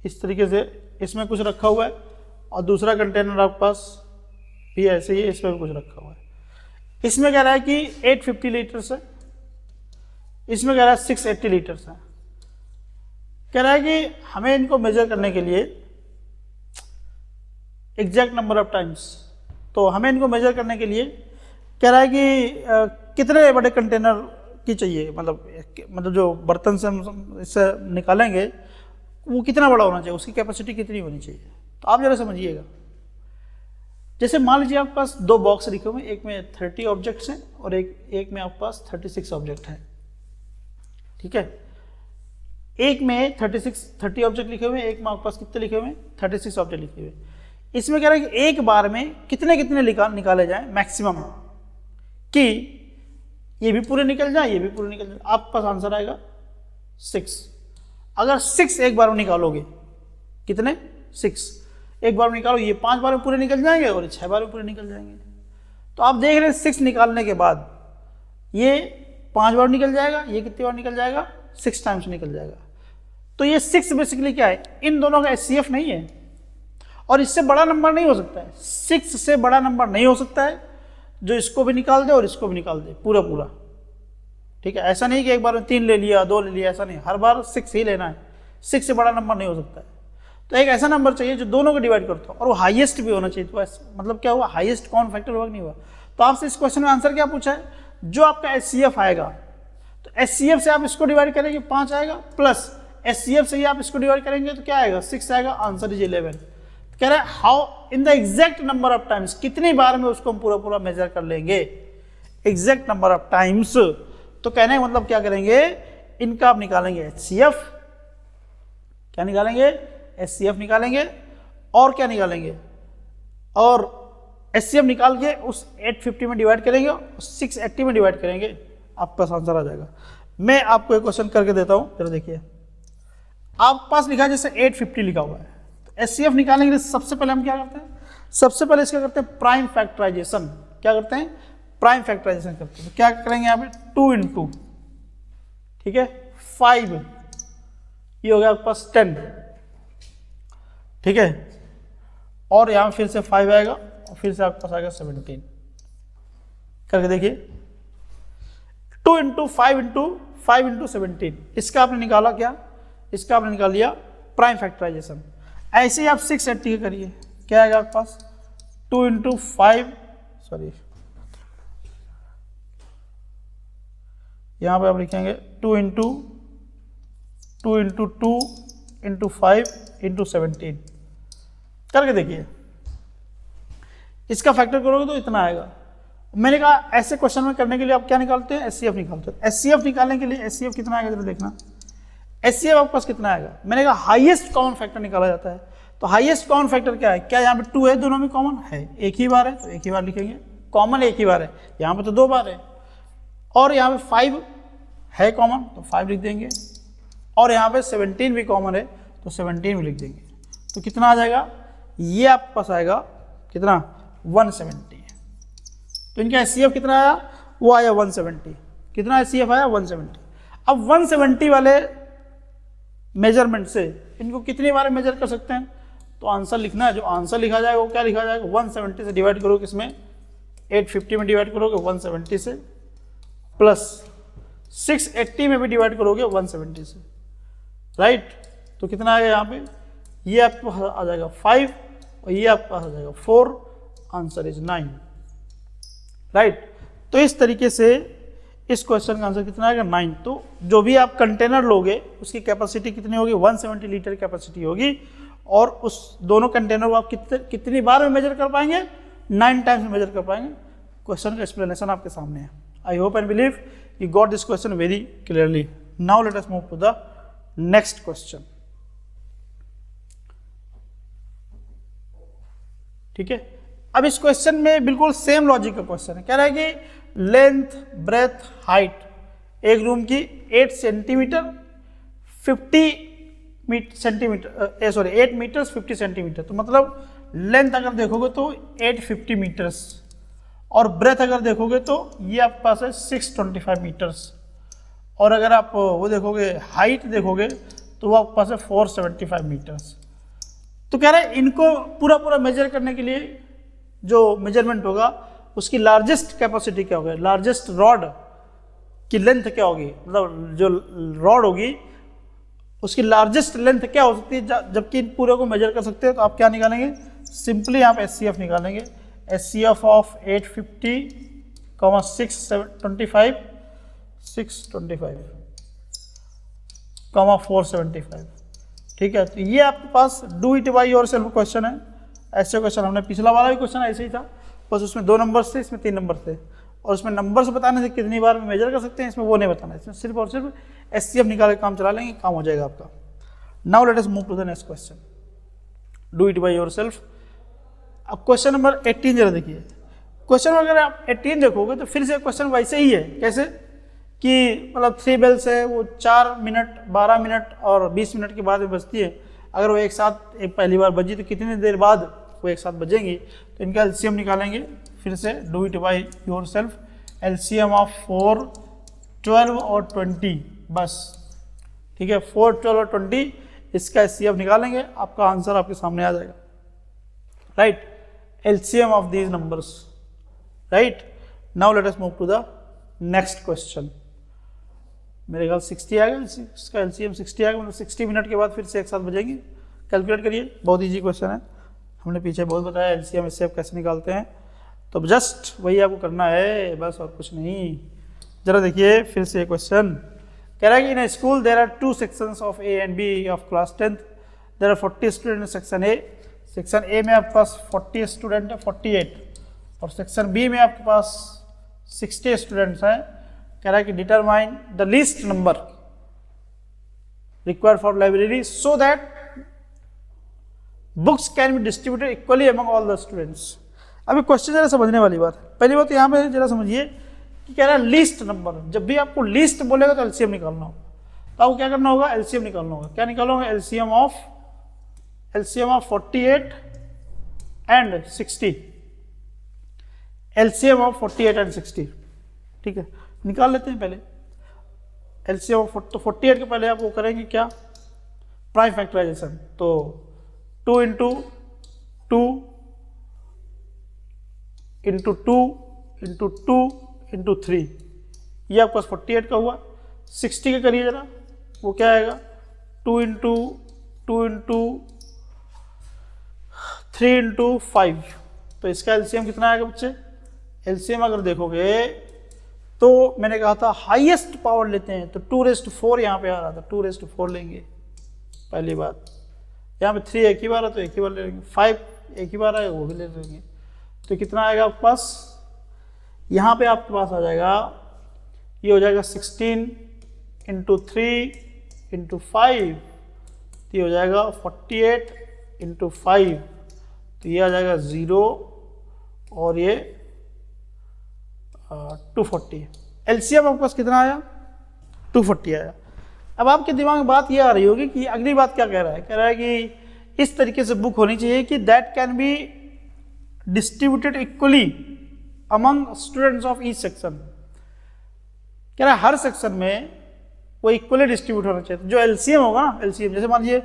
इस तरीके से इसमें कुछ रखा हुआ है, और दूसरा कंटेनर आपके पास भी ऐसे ही है, इसमें भी कुछ रखा हुआ है। इसमें कह रहा है कि 850 लीटर्स है, इसमें कह रहा है 680 लीटर्स है। कह रहा है कि हमें इनको मेजर करने के लिए एग्जैक्ट नंबर ऑफ टाइम्स, तो हमें इनको मेजर करने के लिए कह रहा है कि कितने बड़े कंटेनर की चाहिए, मतलब जो बर्तन से हम इससे निकालेंगे वो कितना बड़ा होना चाहिए, उसकी कैपेसिटी कितनी होनी चाहिए। तो आप जरा समझिएगा, जैसे मान लीजिए आपके पास 2 बॉक्स लिखे हुए हैं, एक में 30 ऑब्जेक्ट्स हैं और एक में आपके पास 36 ऑब्जेक्ट हैं, ठीक है। एक में 30 ऑब्जेक्ट लिखे हुए हैं, एक में आपके पास कितने लिखे हुए हैं, 36 ऑब्जेक्ट लिखे हुए हैं। इसमें कह रहा है कि एक बार में कितने कितने निकाले जाए मैक्सिमम, कि ये भी पूरे निकल जाए, ये भी पूरे निकल जाए। आपके पास आंसर आएगा 6। अगर 6 एक बार में निकालोगे, कितने, 6 एक बार में निकालो, ये 5 बार में पूरे निकल जाएंगे और 6 बार में पूरे निकल जाएंगे। तो आप देख रहे हैं 6 निकालने के बाद ये 5 बार निकल जाएगा, ये कितनी बार निकल जाएगा, 6 टाइम्स निकल जाएगा। तो ये 6 बेसिकली क्या है, इन दोनों का एचसीएफ नहीं है, और इससे बड़ा नंबर नहीं हो सकता है। 6 से बड़ा नंबर नहीं हो सकता है जो इसको भी निकाल दे और इसको भी निकाल दे पूरा पूरा, ठीक है। ऐसा नहीं कि एक बार में 3 ले लिया, 2 ले लिया, ऐसा नहीं, हर बार 6 ही लेना है। 6 से बड़ा नंबर नहीं हो सकता है। तो एक ऐसा नंबर चाहिए जो दोनों को डिवाइड करता हो और वो हाईएस्ट भी होना चाहिए। तो मतलब क्या हुआ, हाईएस्ट कौन फैक्टर हुआ, नहीं हुआ। तो आपसे इस क्वेश्चन में आंसर क्या पूछा है, जो आपका एचसीएफ आएगा, तो HCF से आप इसको डिवाइड करेंगे 5 आएगा, प्लस HCF से ही आप इसको डिवाइड करेंगे तो क्या आएगा 6 आएगा, आंसर इज 11। कह रहा है how in the exact number of times, कितनी बार में उसको हम पूरा पूरा मेजर कर लेंगे, एग्जैक्ट नंबर ऑफ टाइम्स। तो कहने का मतलब क्या करेंगे, इनका आप निकालेंगे HCF, क्या निकालेंगे HCF निकालेंगे, और क्या निकालेंगे, और HCF निकाल के उस 850 में डिवाइड करेंगे, 680 में डिवाइड करेंगे, आपके पास आंसर आ जाएगा। मैं आपको एक क्वेश्चन करके देता हूं, जरा देखिए, आपके पास लिखा है जैसे 850 लिखा हुआ है, तो HCF निकालने के लिए सबसे पहले हम क्या करते हैं, सबसे पहले इसका करते हैं प्राइम फैक्टराइजेशन। क्या करते हैं, प्राइम फैक्टराइजेशन करते हैं। तो क्या करेंगे यहाँ पे 2 × ठीक है 5, ये हो गया आपके पास 10, ठीक है, और यहाँ फिर से 5 आएगा, और फिर से आपके पास आएगा 17। करके देखिए 2 × 5 × 5 × 17, इसका आपने निकाला क्या, इसका आपने निकाल लिया प्राइम फैक्टराइजेशन। ऐसे ही आप 680 का करिए, क्या आएगा आपके पास 2 × 5, सॉरी यहाँ पे आप लिखेंगे 2 × 2 × 5 × 17। करके देखिए, इसका फैक्टर करोगे तो इतना आएगा। मैंने कहा ऐसे क्वेश्चन में करने के लिए आप क्या निकालते हैं, HCF निकालते हैं। HCF निकालने के लिए HCF कितना आएगा जरा देखना, HCF आपके पास कितना आएगा। मैंने कहा हाईएस्ट कॉमन फैक्टर निकाला जाता है, तो हाईएस्ट कॉमन फैक्टर क्या है, क्या यहाँ पे 2 है, दोनों में कॉमन है, एक ही बार है तो एक ही बार लिखेंगे, कॉमन एक ही बार है, यहाँ पे तो 2 बार है, और यहाँ पे 5 है कॉमन तो 5 लिख देंगे, और यहाँ पे 17 भी कॉमन है तो 17 भी लिख देंगे। तो कितना आ जाएगा, ये आपके पास आएगा कितना 170। तो इनका HCF कितना आया, वो आया 170। कितना HCF आया 170। अब 170 वाले मेजरमेंट से इनको कितनी बार मेजर कर सकते हैं, तो आंसर लिखना है, जो आंसर लिखा जाएगा वो क्या लिखा जाएगा, 170 से डिवाइड करोगे, किसमें 850 में डिवाइड करोगे 170 से, प्लस 680 में भी डिवाइड करोगे 170 से, राइट। तो कितना आएगा यहाँ पे, ये आपको आ जाएगा 5 और ये आपका आ जाएगा 4, आंसर इज 9, राइट। तो इस तरीके से इस क्वेश्चन का आंसर कितना आएगा 9। तो जो भी आप कंटेनर लोगे उसकी कैपेसिटी कितनी होगी, 170 लीटर कैपेसिटी होगी, और उस दोनों कंटेनर को आप कितनी बार में मेजर कर पाएंगे, 9 टाइम्स में मेजर कर पाएंगे। क्वेश्चन का एक्सप्लेनेशन आपके सामने है। I hope and believe you got this question very clearly. Now let us move to the next question. ठीक है, अब इस क्वेश्चन में बिल्कुल सेम लॉजिक का क्वेश्चन है। कह रहा है कि लेंथ ब्रेथ हाइट एक रूम की 8 सेंटीमीटर 8 मीटर्स 50 सेंटीमीटर। तो मतलब लेंथ अगर देखोगे तो 850 मीटर्स, और ब्रेथ अगर देखोगे तो ये आपके पास है 625 मीटर्स, और अगर आप वो देखोगे हाइट देखोगे तो वो आपके पास है 475 मीटर्स। तो कह रहा है इनको पूरा पूरा मेजर करने के लिए जो मेजरमेंट होगा उसकी लार्जेस्ट कैपेसिटी क्या होगी, लार्जेस्ट रॉड की लेंथ क्या होगी, मतलब जो रॉड होगी उसकी लार्जेस्ट लेंथ क्या हो सकती है, जबकि इन पूरे को मेजर कर सकते हैं। तो आप क्या निकालेंगे, सिंपली आप HCF निकालेंगे। HCF ऑफ 850, 625, 475, ठीक है। तो ये आपके पास do it by yourself question है। ऐसे क्वेश्चन हमने पिछला वाला भी क्वेश्चन ऐसे ही था, बस उसमें 2 नंबर थे, इसमें 3 नंबर थे, और उसमें नंबर से बताने से कितनी बार में मेजर कर सकते हैं इसमें वो नहीं बताना है, इसमें सिर्फ और सिर्फ HCF निकाल के काम चला लेंगे, काम हो जाएगा आपका। Now let us move to the next question, do it by yourself. अब क्वेश्चन नंबर 18 जरा देखिए। क्वेश्चन अगर आप 18 देखोगे तो फिर से क्वेश्चन वैसे ही है, कैसे कि मतलब 3 बेल्स है, वो 4 मिनट 12 मिनट और 20 मिनट के बाद में बजती है। अगर वो एक साथ एक पहली बार बजी तो कितनी देर बाद वो एक साथ बजेंगी। तो इनका LCM निकालेंगे, फिर से do it by your self. LCM of 4, 12 और 20, बस ठीक है, 4, 12 और 20 इसका HCF निकालेंगे, आपका आंसर आपके सामने आ जाएगा, right. LCM of these numbers, right. Now let us move to the next question. मेरे ख्याल 60 आएगा, इसका LCM 60 आएगा, मतलब 60 मिनट के बाद फिर से एक साथ बजेंगे। कैलकुलेट करिए, बहुत इजी क्वेश्चन है, हमने पीछे बहुत बताया LCM HCF कैसे निकालते हैं। तो जस्ट वही आपको करना है, बस और कुछ नहीं। जरा देखिए फिर से क्वेश्चन कह रहा है कि in school there are 2 sections of A and B of class 10th, there are 40 student in section A. Section A में आपके पास 40 स्टूडेंट है, 48, और सेक्शन बी में आपके पास 60 स्टूडेंट्स हैं। कह रहा है कि determine the least number required for library so that books can be distributed equally among all the students. अभी क्वेश्चन जरा समझने वाली बात है। पहली बात यहाँ पे जरा समझिए कि कह रहा है लीस्ट नंबर। जब भी आपको लीस्ट बोलेगा तो एलसीएम निकालना होगा। तो आपको क्या करना होगा? एलसीएम निकालना होगा। क्या निकालना होगा? LCM of 48 and 60। LCM of 48 and 60, ठीक है, निकाल लेते हैं पहले एलसीएम ऑफ। तो 48 के पहले आप वो करेंगे क्या? Prime factorization. तो 2 इंटू 2 इंटू 2 इंटू 2 इंटू 3, ये आपके पास 48 का हुआ। 60 का करिए जरा, वो क्या आएगा? 2 इंटू 2 इंटू 3 इंटू 5। तो इसका एलसीएम कितना आएगा बच्चे? एलसीएम अगर देखोगे तो मैंने कहा था हाईएस्ट पावर लेते हैं, तो 2⁴ यहाँ पे आ रहा था, 2⁴ लेंगे पहली बात। यहाँ पे 3 एक ही बार है तो एक ही बार ले लेंगे, 5 एक ही बार आएगा वो भी ले लेंगे। तो कितना आएगा आपके पास? यहाँ पे आपके पास आ जाएगा, ये हो जाएगा 16 इंटू 3 इंटू 5, तो ये हो जाएगा 48 इंटू 5, तो ये आ जाएगा 0 और ये 240। एलसीएम आपके पास कितना आया? 240 आया। अब आपके दिमाग में बात ये आ रही होगी कि अगली बात क्या कह रहा है? कह रहा है कि इस तरीके से बुक होनी चाहिए कि that can be distributed equally among students of each section. कह रहा है हर सेक्शन में वो इक्वली डिस्ट्रीब्यूट होना चाहिए। तो जो एलसीएम होगा ना, एलसीएम जैसे मान लीजिए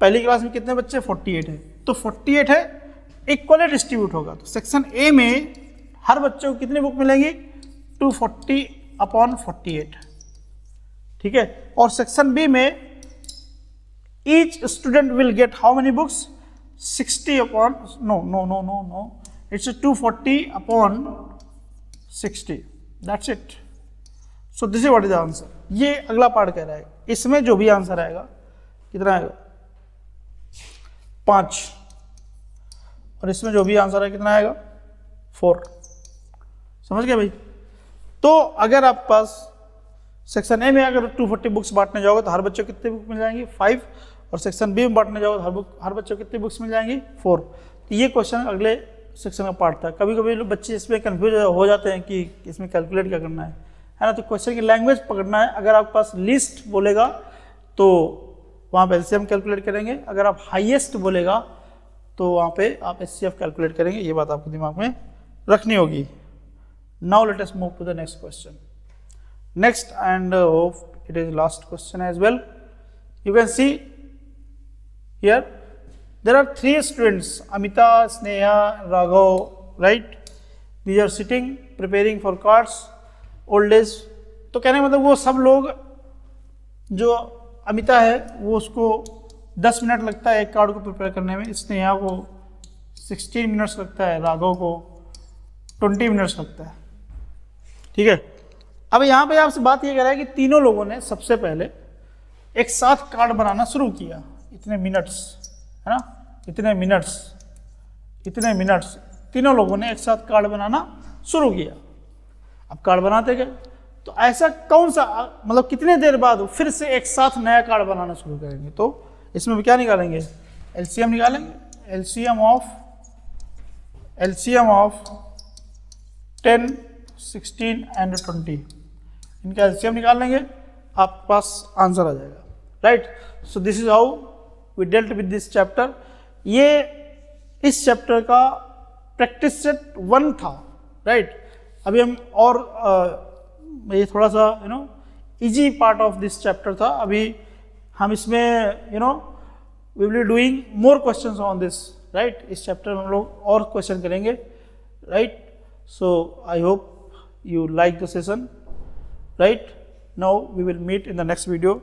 पहली क्लास में कितने बच्चे? 48 है, तो 48 है इक्वली डिस्ट्रीब्यूट होगा। तो सेक्शन ए में हर बच्चे को कितनी बुक मिलेंगी? 240/48, ठीक है। और सेक्शन बी में each student will get how many books? 60/no, it's 240/60, that's it. So this is what is the answer. ये अगला पार्ट कह रहा है, इसमें जो भी आंसर आएगा कितना आएगा? 5, और इसमें जो भी आंसर है कितना आएगा? 4। समझ गए भाई? तो अगर आप पास सेक्शन ए में अगर 240 बुक्स बांटने जाओगे तो हर बच्चे को कितनी बुक मिल जाएंगी? 5, और सेक्शन बी में बांटने जाओगे तो हर बच्चे को कितनी बुक्स मिल जाएंगी? 4। तो ये क्वेश्चन अगले सेक्शन का पार्ट था। कभी कभी लोग बच्चे इसमें कंफ्यूज हो जाते हैं कि इसमें कैलकुलेट क्या करना है ना। तो क्वेश्चन की लैंग्वेज पकड़ना है। अगर आपके पास लिस्ट बोलेगा तो वहाँ पे एलसीएम कैलकुलेट करेंगे, अगर आप हाईएस्ट बोलेगा तो वहाँ पे आप एचसीएफ कैलकुलेट करेंगे। ये बात आपको दिमाग में रखनी होगी। Now let us move to the next question. Next and hope it is last question as well. You can see here there are 3 students, Amita, Sneha, Raghav, right? These are sitting preparing for cards, old days. तो कहने मतलब वो सब लोग, जो अमिता है वो उसको 10 मिनट लगता है एक कार्ड को प्रिपेयर करने में, स्नेहा को 16 मिनट्स लगता है, राघव को 20 मिनट्स लगता है, ठीक है। अब यहाँ पे आपसे बात ये कह रहा है कि तीनों लोगों ने सबसे पहले एक साथ कार्ड बनाना शुरू किया, इतने मिनट्स, है ना, इतने मिनट्स तीनों लोगों ने एक साथ कार्ड बनाना शुरू किया। अब कार्ड बनाते गए तो ऐसा कौन सा, मतलब कितने देर बाद फिर से एक साथ नया कार्ड बनाना शुरू करेंगे? तो इसमें क्या निकालेंगे? एलसीएम निकालेंगे। एलसीएम ऑफ 10, 16 एंड 20, इनका एलसीएम निकाल लेंगे, आपके पास आंसर आ जाएगा, right. So this is how we dealt with this chapter. ये इस चैप्टर का प्रैक्टिस सेट 1 था, राइट। अभी हम और ये थोड़ा सा easy part of this chapter था। अभी हम इसमें we will doing more questions on this, right. इस चैप्टर में हम लोग और क्वेश्चन करेंगे, right. So I hope you like the session, right? Now we will meet in the next video.